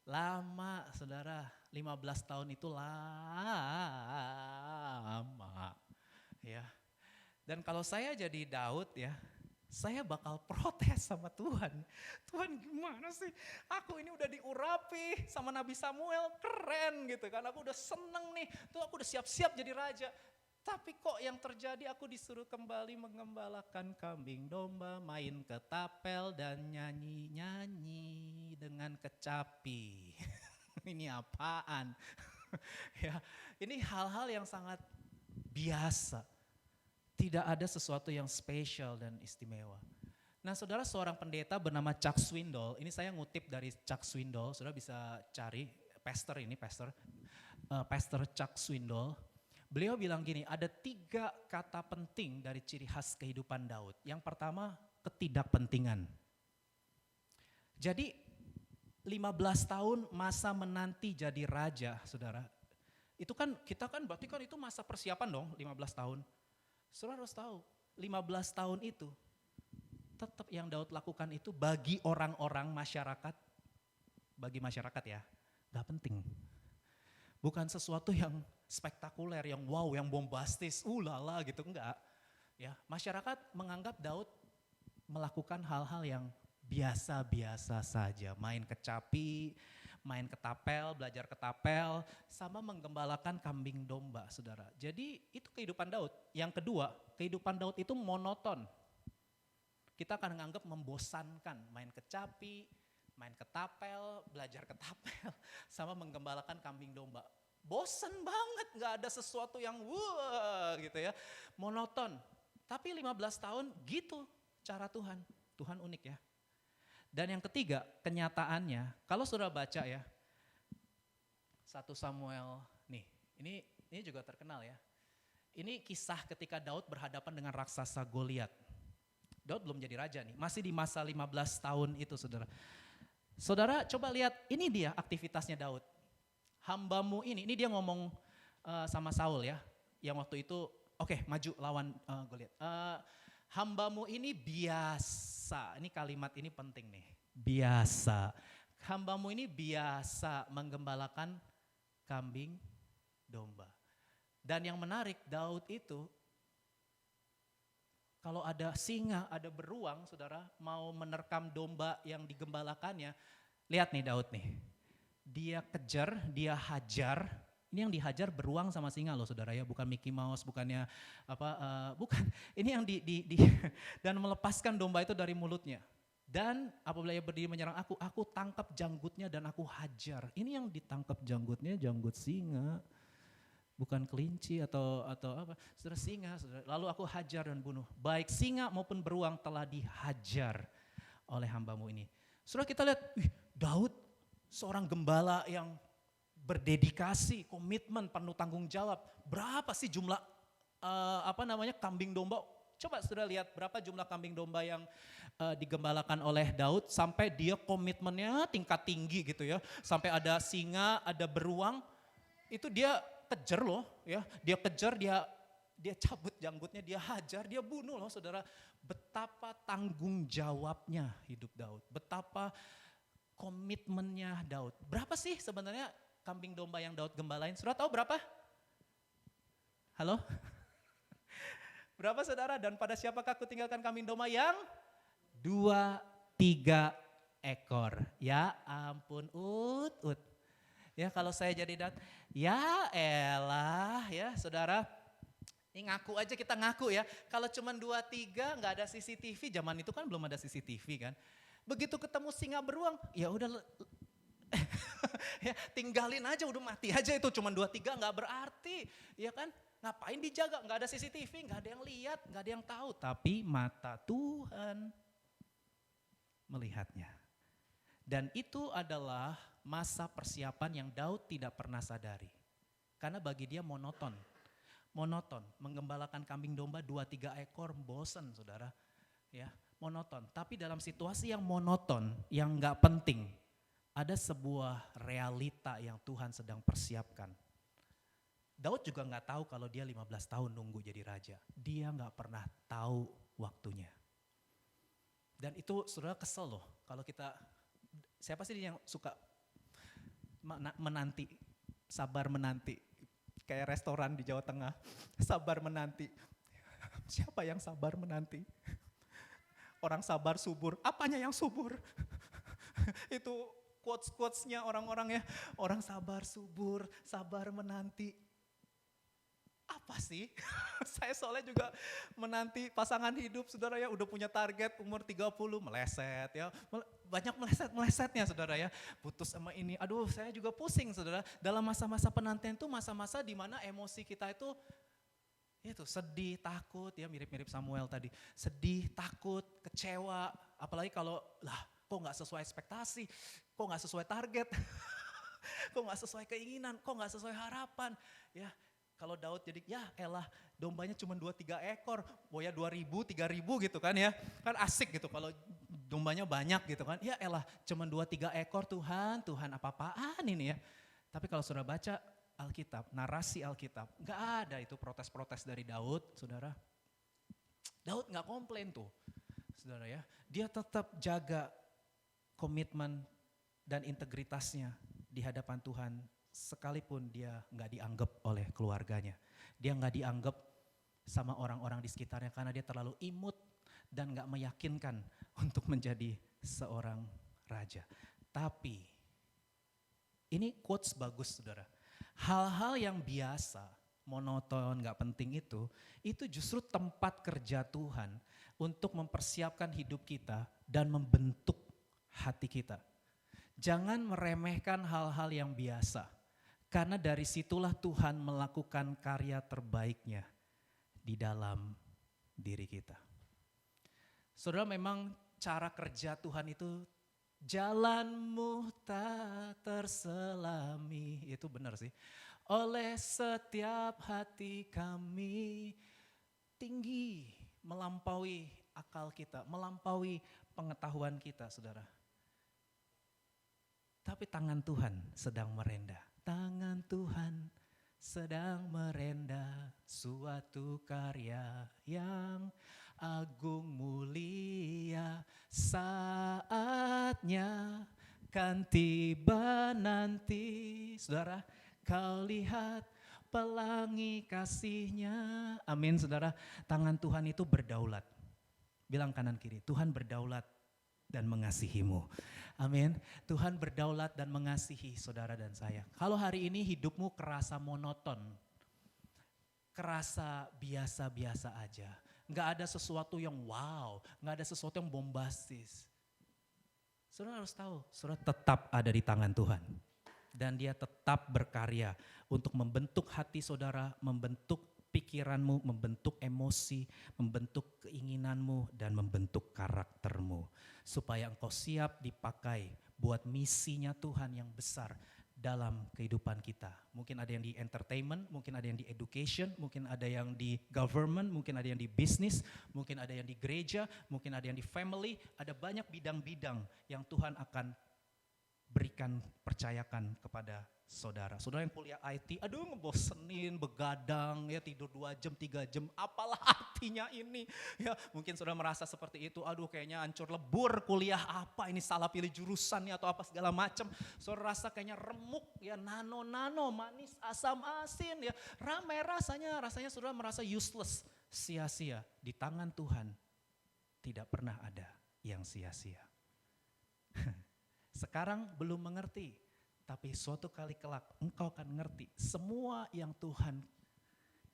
Lama saudara. 15 tahun itu lama. Ya. Dan kalau saya jadi Daud ya, saya bakal protes sama Tuhan. Tuhan gimana sih? Aku ini udah diurapi sama Nabi Samuel, keren gitu kan. Aku udah seneng nih, tuh aku udah siap-siap jadi raja. Tapi kok yang terjadi aku disuruh kembali mengembalakan kambing domba, main ketapel dan nyanyi-nyanyi dengan kecapi. Ini apaan? Ya, ini hal-hal yang sangat biasa. Tidak ada sesuatu yang spesial dan istimewa. Nah saudara, seorang pendeta bernama Chuck Swindoll, ini saya ngutip dari Chuck Swindoll, saudara bisa cari, pastor Chuck Swindoll. Beliau bilang gini, ada 3 kata penting dari ciri khas kehidupan Daud. Yang pertama, ketidakpentingan. Jadi 15 tahun masa menanti jadi raja, saudara. Itu kan, kita kan berarti kan itu masa persiapan dong, 15 tahun. Saudara harus tahu, 15 tahun itu, tetap yang Daud lakukan itu bagi orang-orang masyarakat, bagi masyarakat ya, gak penting. Bukan sesuatu yang spektakuler, yang wow, yang bombastis, lala gitu, enggak. Ya, masyarakat menganggap Daud melakukan hal-hal yang biasa-biasa saja, main kecapi, main ketapel, belajar ketapel, sama menggembalakan kambing domba, saudara. Jadi itu kehidupan Daud. Yang kedua, kehidupan Daud itu monoton. Kita akan menganggap membosankan, main kecapi, main ketapel, belajar ketapel, sama menggembalakan kambing domba. Bosan banget, gak ada sesuatu yang wah gitu ya, monoton. Tapi 15 tahun gitu cara Tuhan, Tuhan unik ya. Dan yang ketiga, kenyataannya, kalau sudah baca ya, 1 Samuel, nih ini juga terkenal ya. Ini kisah ketika Daud berhadapan dengan raksasa Goliat. Daud belum jadi raja nih, masih di masa 15 tahun itu saudara. Saudara coba lihat, ini dia aktivitasnya Daud. Hambamu ini dia ngomong sama Saul ya, yang waktu itu oke, maju lawan Goliat. Hambamu ini biasa, ini kalimat ini penting nih, biasa. Hambamu ini biasa menggembalakan kambing domba. Dan yang menarik, Daud itu kalau ada singa, ada beruang, saudara, mau menerkam domba yang digembalakannya, lihat nih Daud nih. Dia kejar, dia hajar, ini yang dihajar beruang sama singa loh saudara ya, bukan Mickey Mouse, bukannya bukan. Ini yang dan melepaskan domba itu dari mulutnya. Dan apabila ia berdiri menyerang aku tangkap janggutnya dan aku hajar. Ini yang ditangkap janggutnya, janggut singa. Bukan kelinci atau apa, saudara, singa, saudara. Lalu aku hajar dan bunuh. Baik singa maupun beruang telah dihajar oleh hambamu ini. Saudara, kita lihat, Daud seorang gembala yang berdedikasi, komitmen, penuh tanggung jawab. Berapa sih jumlah kambing domba? Coba saudara lihat berapa jumlah kambing domba yang digembalakan oleh Daud sampai dia komitmennya tingkat tinggi gitu ya. Sampai ada singa, ada beruang, itu dia kejar loh ya, dia kejar, dia cabut janggutnya, dia hajar, dia bunuh loh saudara. Betapa tanggung jawabnya hidup Daud, betapa komitmennya Daud. Berapa sih sebenarnya kambing domba yang Daud gembalain? Saudara tahu berapa? Halo? Berapa saudara? Dan pada siapakah aku tinggalkan kambing domba yang 2-3 ekor. Ya ampun, ut. Ya kalau saya jadi Daud, ya elah ya saudara, ini ngaku aja, kita ngaku ya. Kalau cuma 2-3 nggak ada CCTV, zaman itu kan belum ada CCTV kan. Begitu ketemu singa beruang, ya udah ya tinggalin aja, udah mati aja, itu cuma 2-3 nggak berarti, ya kan? Ngapain dijaga? Nggak ada CCTV, nggak ada yang lihat, nggak ada yang tahu. Tapi mata Tuhan melihatnya. Dan itu adalah masa persiapan yang Daud tidak pernah sadari. Karena bagi dia monoton, menggembalakan kambing domba 2-3 ekor, bosan saudara. Ya, monoton. Tapi dalam situasi yang monoton, yang gak penting, ada sebuah realita yang Tuhan sedang persiapkan. Daud juga gak tahu kalau dia 15 tahun nunggu jadi raja. Dia gak pernah tahu waktunya. Dan itu saudara kesel loh, kalau kita, siapa sih yang suka menanti, sabar menanti, kayak restoran di Jawa Tengah, sabar menanti. Siapa yang sabar menanti? Orang sabar subur, apanya yang subur? Itu quotes-quotesnya orang-orang ya, orang sabar subur, sabar menanti. Apa sih? Saya soalnya juga menanti pasangan hidup saudara ya, udah punya target umur 30 meleset ya. Banyak melesetnya saudara ya, putus sama ini, aduh saya juga pusing saudara. Dalam masa-masa penantian itu masa-masa di mana emosi kita itu Itu sedih, takut, ya mirip-mirip Samuel tadi. Sedih, takut, kecewa, apalagi kalau kok nggak sesuai ekspektasi, kok nggak sesuai target, kok nggak sesuai keinginan, kok nggak sesuai harapan. Ya, kalau Daud jadi ya elah dombanya cuma 2-3 ekor, boya 2.000, 3.000 gitu kan ya. Kan asik gitu kalau dombanya banyak gitu kan. Ya elah cuma 2-3 ekor Tuhan apa-apaan ini ya. Tapi kalau saudara baca Alkitab, narasi Alkitab, nggak ada itu protes-protes dari Daud, saudara. Daud nggak komplain tuh, saudara ya. Dia tetap jaga komitmen dan integritasnya di hadapan Tuhan, sekalipun dia nggak dianggap oleh keluarganya. Dia nggak dianggap sama orang-orang di sekitarnya karena dia terlalu imut dan nggak meyakinkan untuk menjadi seorang raja. Tapi ini quotes bagus, saudara. Hal-hal yang biasa, monoton, gak penting itu justru tempat kerja Tuhan untuk mempersiapkan hidup kita dan membentuk hati kita. Jangan meremehkan hal-hal yang biasa, karena dari situlah Tuhan melakukan karya terbaiknya di dalam diri kita. Saudara, memang cara kerja Tuhan itu jalanmu tak terselami, itu benar sih. Oleh setiap hati kami tinggi, melampaui akal kita, melampaui pengetahuan kita, saudara. Tapi tangan Tuhan sedang merendah. Tangan Tuhan sedang merendah suatu karya yang agung mulia, saatnya kan tiba nanti. Saudara, kau lihat pelangi kasihnya. Amin, saudara. Tangan Tuhan itu berdaulat. Bilang kanan kiri, Tuhan berdaulat dan mengasihimu. Amin. Tuhan berdaulat dan mengasihi saudara dan saya. Kalau hari ini hidupmu kerasa monoton, kerasa biasa-biasa aja, nggak ada sesuatu yang wow, nggak ada sesuatu yang bombastis. Saudara harus tahu, saudara tetap ada di tangan Tuhan. Dan dia tetap berkarya untuk membentuk hati saudara, membentuk pikiranmu, membentuk emosi, membentuk keinginanmu, dan membentuk karaktermu. Supaya engkau siap dipakai buat misinya Tuhan yang besar dalam kehidupan kita. Mungkin ada yang di entertainment, mungkin ada yang di education, mungkin ada yang di government, mungkin ada yang di business, mungkin ada yang di gereja, mungkin ada yang di family. Ada banyak bidang-bidang yang Tuhan akan berikan, percayakan kepada saudara. Saudara yang kuliah IT, aduh ngebosenin, begadang, ya tidur 2 jam, 3 jam, apalah artinya ini. Ya mungkin saudara merasa seperti itu, aduh kayaknya hancur lebur kuliah apa, ini salah pilih jurusan ya atau apa segala macam. Saudara rasa kayaknya remuk, ya nano-nano, manis, asam, asin, ya ramai rasanya saudara merasa useless, sia-sia. Di tangan Tuhan tidak pernah ada yang sia-sia. Sekarang belum mengerti, tapi suatu kali kelak engkau akan ngerti semua yang Tuhan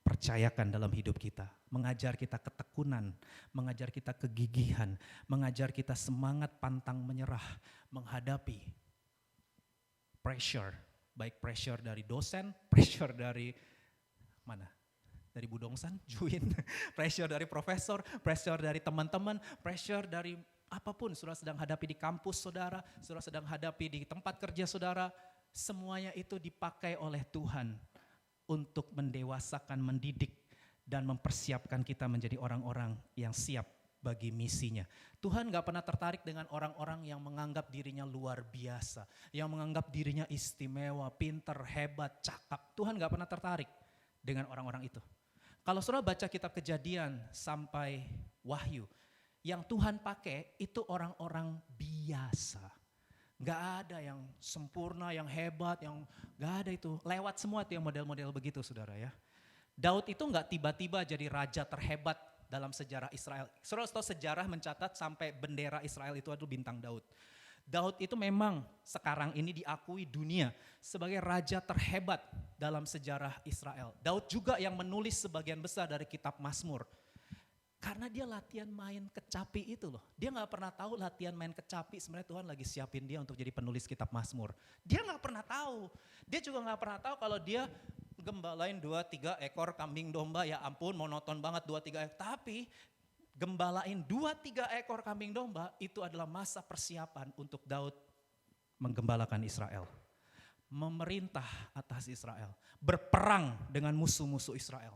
percayakan dalam hidup kita. Mengajar kita ketekunan, mengajar kita kegigihan, mengajar kita semangat pantang menyerah menghadapi pressure. Baik pressure dari dosen, pressure dari mana? Dari Bu Dongsan, Juin, pressure dari profesor, pressure dari teman-teman, pressure dari apapun saudara sedang hadapi di kampus saudara sedang hadapi di tempat kerja saudara, semuanya itu dipakai oleh Tuhan untuk mendewasakan, mendidik, dan mempersiapkan kita menjadi orang-orang yang siap bagi misinya. Tuhan gak pernah tertarik dengan orang-orang yang menganggap dirinya luar biasa, yang menganggap dirinya istimewa, pinter, hebat, cakap. Tuhan gak pernah tertarik dengan orang-orang itu. Kalau saudara baca kitab Kejadian sampai Wahyu, yang Tuhan pakai itu orang-orang biasa. Gak ada yang sempurna, yang hebat, yang gak ada itu. Lewat semua itu yang model-model begitu saudara ya. Daud itu gak tiba-tiba jadi raja terhebat dalam sejarah Israel. Saudara tahu sejarah mencatat sampai bendera Israel itu adalah bintang Daud. Daud itu memang sekarang ini diakui dunia sebagai raja terhebat dalam sejarah Israel. Daud juga yang menulis sebagian besar dari kitab Mazmur. Karena dia latihan main kecapi itu loh. Dia gak pernah tahu latihan main kecapi sebenarnya Tuhan lagi siapin dia untuk jadi penulis kitab Mazmur. Dia gak pernah tahu. Dia juga gak pernah tahu kalau dia gembalain 2-3 ekor kambing domba, ya ampun monoton banget 2-3 ekor. Tapi gembalain 2-3 ekor kambing domba itu adalah masa persiapan untuk Daud menggembalakan Israel. Memerintah atas Israel. Berperang dengan musuh-musuh Israel.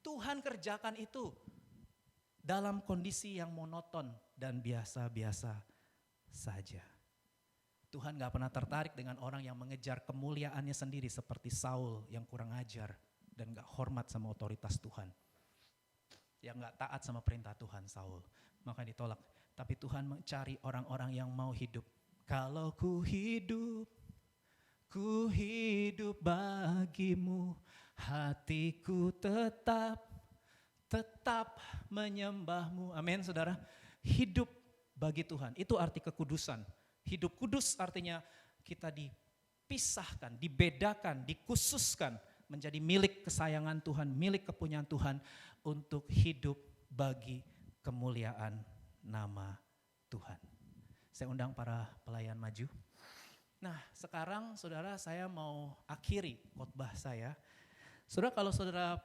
Tuhan kerjakan itu dalam kondisi yang monoton dan biasa-biasa saja. Tuhan gak pernah tertarik dengan orang yang mengejar kemuliaannya sendiri seperti Saul yang kurang ajar dan gak hormat sama otoritas Tuhan. Yang gak taat sama perintah Tuhan, Saul. Maka ditolak. Tapi Tuhan mencari orang-orang yang mau hidup. Kalau ku hidup bagimu, hatiku tetap menyembahmu. Amin saudara. Hidup bagi Tuhan, itu arti kekudusan. Hidup kudus artinya kita dipisahkan, dibedakan, dikhususkan menjadi milik kesayangan Tuhan, milik kepunyaan Tuhan untuk hidup bagi kemuliaan nama Tuhan. Saya undang para pelayan maju. Nah sekarang saudara saya mau akhiri khotbah saya. Saudara kalau saudara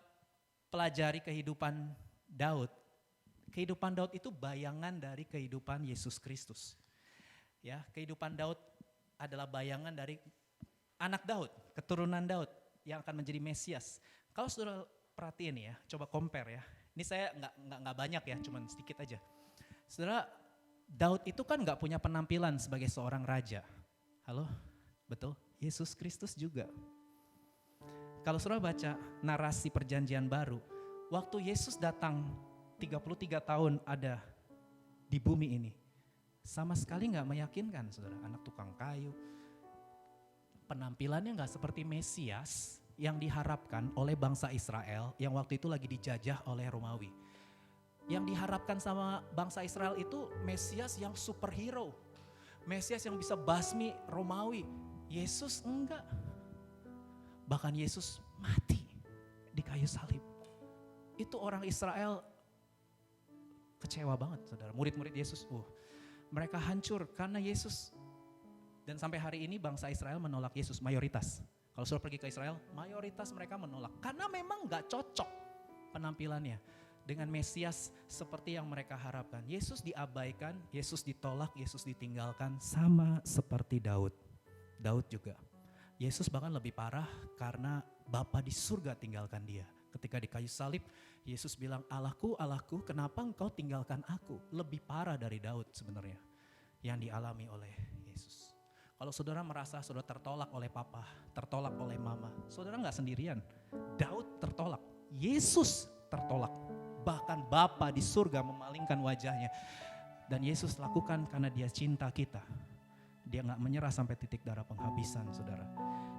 pelajari kehidupan Daud itu bayangan dari kehidupan Yesus Kristus. Ya, kehidupan Daud adalah bayangan dari anak Daud, keturunan Daud yang akan menjadi Mesias. Kalau saudara perhatiin ya, coba compare ya. Ini saya nggak banyak ya, cuman sedikit aja. Saudara, Daud itu kan nggak punya penampilan sebagai seorang raja. Halo, betul? Yesus Kristus juga. Kalau saudara baca narasi perjanjian baru, waktu Yesus datang 33 tahun ada di bumi ini. Sama sekali gak meyakinkan saudara, anak tukang kayu. Penampilannya gak seperti Mesias yang diharapkan oleh bangsa Israel yang waktu itu lagi dijajah oleh Romawi. Yang diharapkan sama bangsa Israel itu Mesias yang superhero. Mesias yang bisa basmi Romawi. Yesus enggak. Bahkan Yesus mati di kayu salib. Itu orang Israel kecewa banget saudara, murid-murid Yesus. Mereka hancur karena Yesus. Dan sampai hari ini bangsa Israel menolak Yesus, mayoritas. Kalau sudah pergi ke Israel, mayoritas mereka menolak. Karena memang gak cocok penampilannya dengan Mesias seperti yang mereka harapkan. Yesus diabaikan, Yesus ditolak, Yesus ditinggalkan sama seperti Daud. Daud juga. Yesus bahkan lebih parah karena Bapa di surga tinggalkan dia. Ketika di kayu salib, Yesus bilang, Allahku, Allahku, kenapa engkau tinggalkan aku? Lebih parah dari Daud sebenarnya yang dialami oleh Yesus. Kalau saudara merasa saudara tertolak oleh papa, tertolak oleh mama, saudara gak sendirian. Daud tertolak, Yesus tertolak. Bahkan Bapa di surga memalingkan wajahnya. Dan Yesus lakukan karena dia cinta kita. Dia gak menyerah sampai titik darah penghabisan saudara.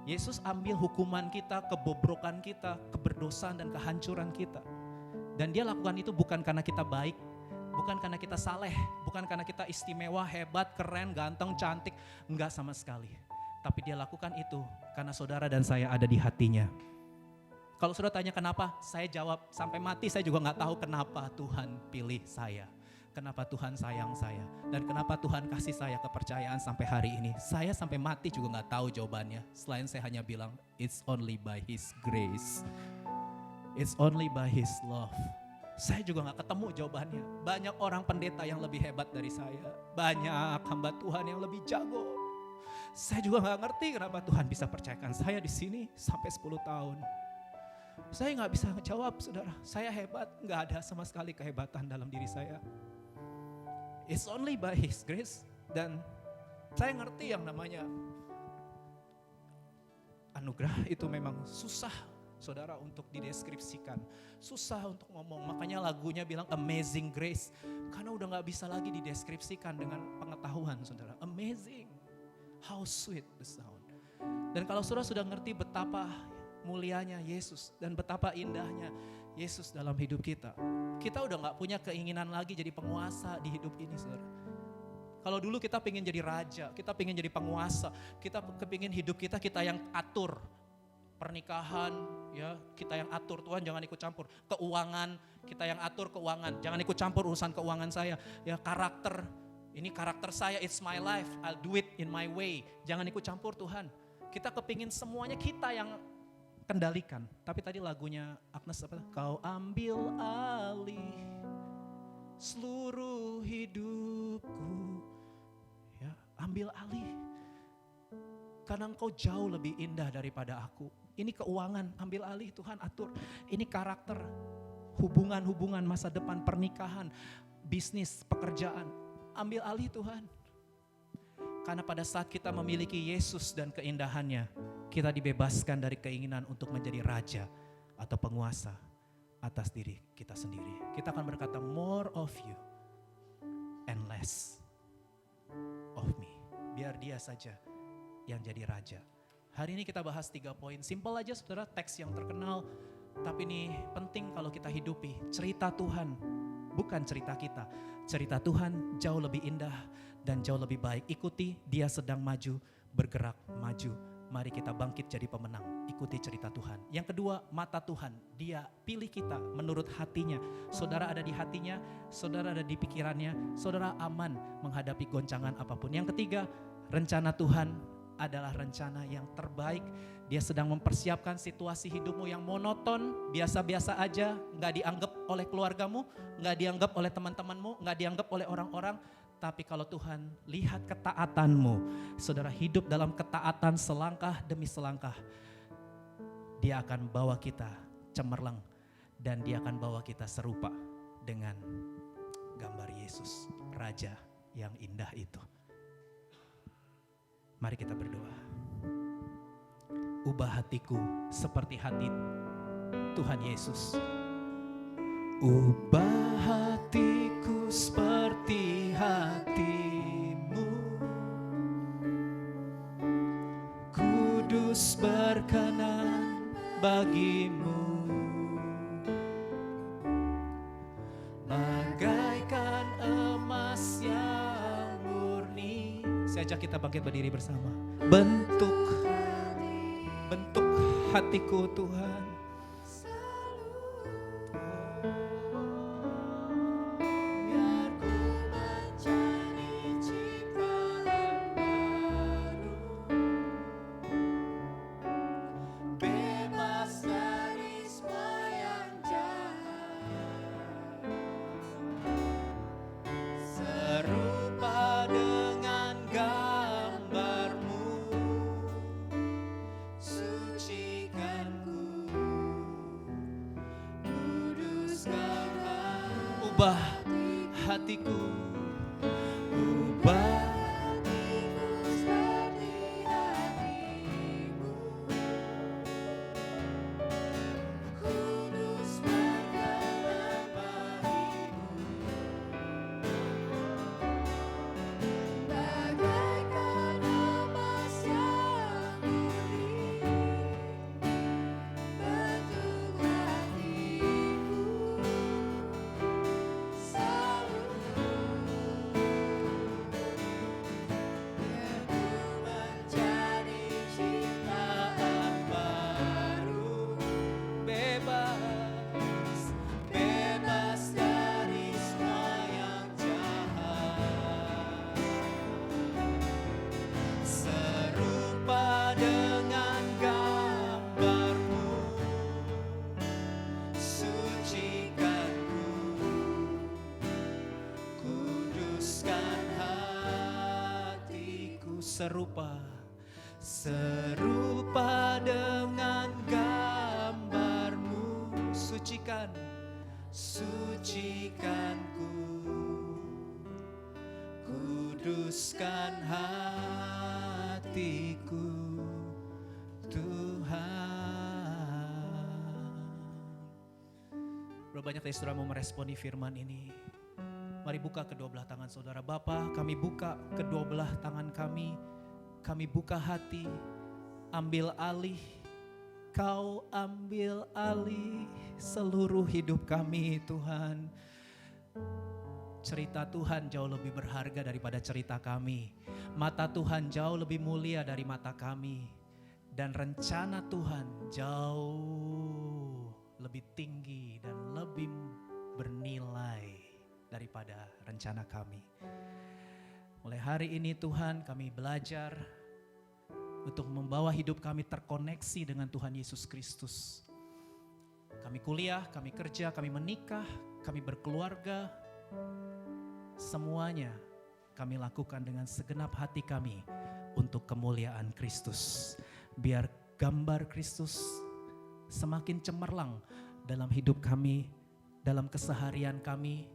Yesus ambil hukuman kita, kebobrokan kita, keberdosaan dan kehancuran kita. Dan dia lakukan itu bukan karena kita baik, bukan karena kita saleh, bukan karena kita istimewa, hebat, keren, ganteng, cantik. Enggak sama sekali. Tapi dia lakukan itu karena saudara dan saya ada di hatinya. Kalau saudara tanya kenapa, saya jawab sampai mati saya juga gak tahu kenapa Tuhan pilih saya. Kenapa Tuhan sayang saya dan kenapa Tuhan kasih saya kepercayaan sampai hari ini. Saya sampai mati juga gak tahu jawabannya. Selain saya hanya bilang, it's only by His grace. It's only by His love. Saya juga gak ketemu jawabannya. Banyak orang pendeta yang lebih hebat dari saya. Banyak hamba Tuhan yang lebih jago. Saya juga gak ngerti kenapa Tuhan bisa percayakan saya di sini sampai 10 tahun. Saya gak bisa ngejawab saudara. Saya hebat, gak ada sama sekali kehebatan dalam diri saya. It's only by His grace. Dan saya ngerti yang namanya anugerah itu memang susah saudara untuk dideskripsikan. Susah untuk ngomong, makanya lagunya bilang amazing grace. Karena udah gak bisa lagi dideskripsikan dengan pengetahuan saudara. Amazing, how sweet the sound. Dan kalau saudara sudah ngerti betapa mulianya Yesus dan betapa indahnya Yesus dalam hidup kita, kita udah gak punya keinginan lagi jadi penguasa di hidup ini saudara. Kalau dulu kita pengen jadi raja, kita pengen jadi penguasa, kita kepingin hidup kita yang atur. Pernikahan ya kita yang atur, Tuhan jangan ikut campur. Keuangan, kita yang atur keuangan, jangan ikut campur urusan keuangan saya. Ya karakter, ini karakter saya, it's my life, I'll do it in my way. Jangan ikut campur Tuhan. Kita kepingin semuanya kita yang kendalikan. Tapi tadi lagunya Agnes apa? Kau ambil alih seluruh hidupku. Ya, ambil alih. Karena Engkau jauh lebih indah daripada aku. Ini keuangan, ambil alih Tuhan, atur. Ini karakter, hubungan-hubungan masa depan, pernikahan, bisnis, pekerjaan. Ambil alih Tuhan. Karena pada saat kita memiliki Yesus dan keindahannya, kita dibebaskan dari keinginan untuk menjadi raja atau penguasa atas diri kita sendiri. Kita akan berkata more of you and less of me. Biar dia saja yang jadi raja. Hari ini kita bahas 3 poin. Simple aja saudara, teks yang terkenal. Tapi ini penting kalau kita hidupi. Cerita Tuhan, bukan cerita kita. Cerita Tuhan jauh lebih indah dan jauh lebih baik. Ikuti, dia sedang maju, bergerak maju. Mari kita bangkit jadi pemenang. Ikuti cerita Tuhan. Yang kedua, mata Tuhan. Dia pilih kita menurut hatinya. Saudara ada di hatinya, saudara ada di pikirannya, saudara aman menghadapi goncangan apapun. Yang ketiga, rencana Tuhan adalah rencana yang terbaik. Dia sedang mempersiapkan situasi hidupmu yang monoton, biasa-biasa aja, gak dianggap oleh keluargamu, gak dianggap oleh teman-temanmu, gak dianggap oleh orang-orang. Tapi kalau Tuhan lihat ketaatanmu, saudara hidup dalam ketaatan selangkah demi selangkah, dia akan bawa kita cemerlang dan dia akan bawa kita serupa dengan gambar Yesus, Raja yang indah itu. Mari kita berdoa. Ubah hatiku seperti hati Tuhan Yesus. Ubah hatiku seperti hatimu. Kudus berkenan bagimu. Bagaikan emas yang murni. Saya ajak kita bangkit berdiri bersama. Bentuk hatiku Tuhan. Biar ku menjadi ciptaan baru, bebas dari semua yang jahat, serupa dengan gambarmu, sucikanku, kuduskan ubah hatiku, ubah hatiku seperti hatimu, kudus berkenan bagimu, bagaikan emas yang murni, bentuk hatiku selalu, biar ku menjadi ciptaan baru, bebas dari semua yang jahat, serupa dengan gambarmu, sucikanku, kuduskan hatiku, serupa dengan gambarmu, sucikanku, kuduskan hatiku Tuhan. Berapa banyak dari saudara mau meresponi firman ini? Mari buka kedua belah tangan saudara. Bapa, kami buka kedua belah tangan kami buka hati, ambil alih. Kau ambil alih seluruh hidup kami Tuhan. Cerita Tuhan jauh lebih berharga daripada cerita kami. Mata Tuhan jauh lebih mulia dari mata kami. Dan rencana Tuhan jauh lebih tinggi dan lebih bernilai daripada rencana kami. Mulai hari ini Tuhan kami belajar untuk membawa hidup kami terkoneksi dengan Tuhan Yesus Kristus. Kami kuliah, kami kerja, kami menikah, kami berkeluarga, semuanya kami lakukan dengan segenap hati kami untuk kemuliaan Kristus. Biar gambar Kristus semakin cemerlang dalam hidup kami, dalam keseharian kami.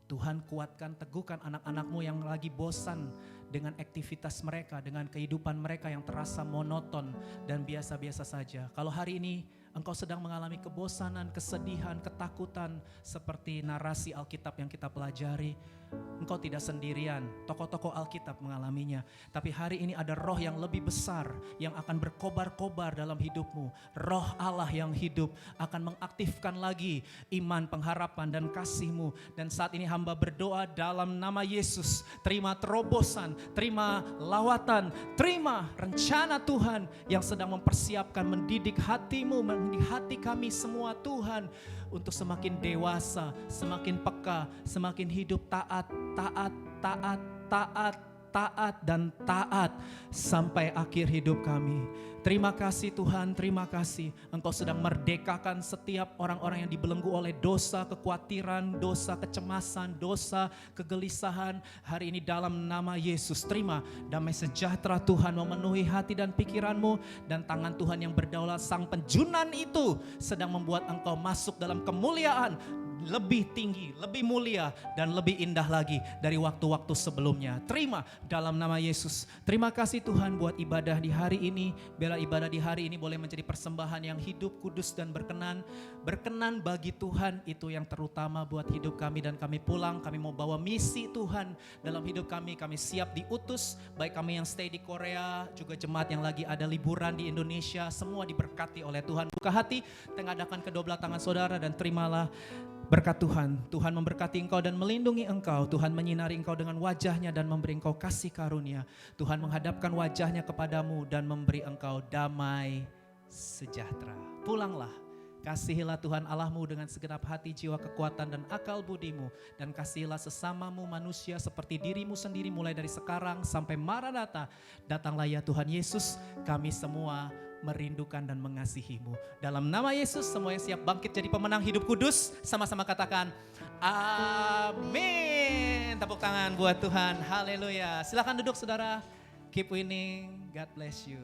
Tuhan kuatkan, teguhkan anak-anak-Mu yang lagi bosan dengan aktivitas mereka, dengan kehidupan mereka yang terasa monoton dan biasa-biasa saja. Kalau hari ini engkau sedang mengalami kebosanan, kesedihan, ketakutan seperti narasi Alkitab yang kita pelajari, engkau tidak sendirian, tokoh-tokoh Alkitab mengalaminya. Tapi hari ini ada roh yang lebih besar yang akan berkobar-kobar dalam hidupmu. Roh Allah yang hidup akan mengaktifkan lagi iman, pengharapan dan kasih-Mu. Dan saat ini hamba berdoa dalam nama Yesus, terima terobosan, terima lawatan, terima rencana Tuhan yang sedang mempersiapkan, mendidik hatimu, mendidik hati kami semua Tuhan, untuk semakin dewasa, semakin peka, semakin hidup taat, dan taat sampai akhir hidup kami. Terima kasih Tuhan, terima kasih. Engkau sedang merdekakan setiap orang-orang yang dibelenggu oleh dosa, kekhawatiran, dosa, kecemasan, dosa, kegelisahan. Hari ini dalam nama Yesus, terima damai sejahtera Tuhan memenuhi hati dan pikiranmu. Dan tangan Tuhan yang berdaulat, sang penjunan itu sedang membuat engkau masuk dalam kemuliaan lebih tinggi, lebih mulia, dan lebih indah lagi dari waktu-waktu sebelumnya. Terima dalam nama Yesus. Terima kasih Tuhan buat ibadah di hari ini. Biarlah ibadah di hari ini boleh menjadi persembahan yang hidup, kudus, dan berkenan. Berkenan bagi Tuhan, itu yang terutama buat hidup kami. Dan kami pulang, kami mau bawa misi Tuhan dalam hidup kami. Kami siap diutus, baik kami yang stay di Korea, juga jemaat yang lagi ada liburan di Indonesia. Semua diberkati oleh Tuhan. Buka hati, tengadahkan kedua belah tangan saudara, dan terimalah berkat Tuhan. Tuhan memberkati engkau dan melindungi engkau. Tuhan menyinari engkau dengan wajahnya dan memberi engkau kasih karunia. Tuhan menghadapkan wajahnya kepadamu dan memberi engkau damai sejahtera. Pulanglah, kasihilah Tuhan Allahmu dengan segenap hati, jiwa, kekuatan, dan akal budimu. Dan kasihilah sesamamu manusia seperti dirimu sendiri mulai dari sekarang sampai Maranatha. Datanglah ya Tuhan Yesus, kami semua merindukan dan mengasihimu. Dalam nama Yesus, semua yang siap bangkit jadi pemenang hidup kudus, sama-sama katakan amin. Tepuk tangan buat Tuhan, haleluya. Silakan duduk saudara, keep winning, God bless you.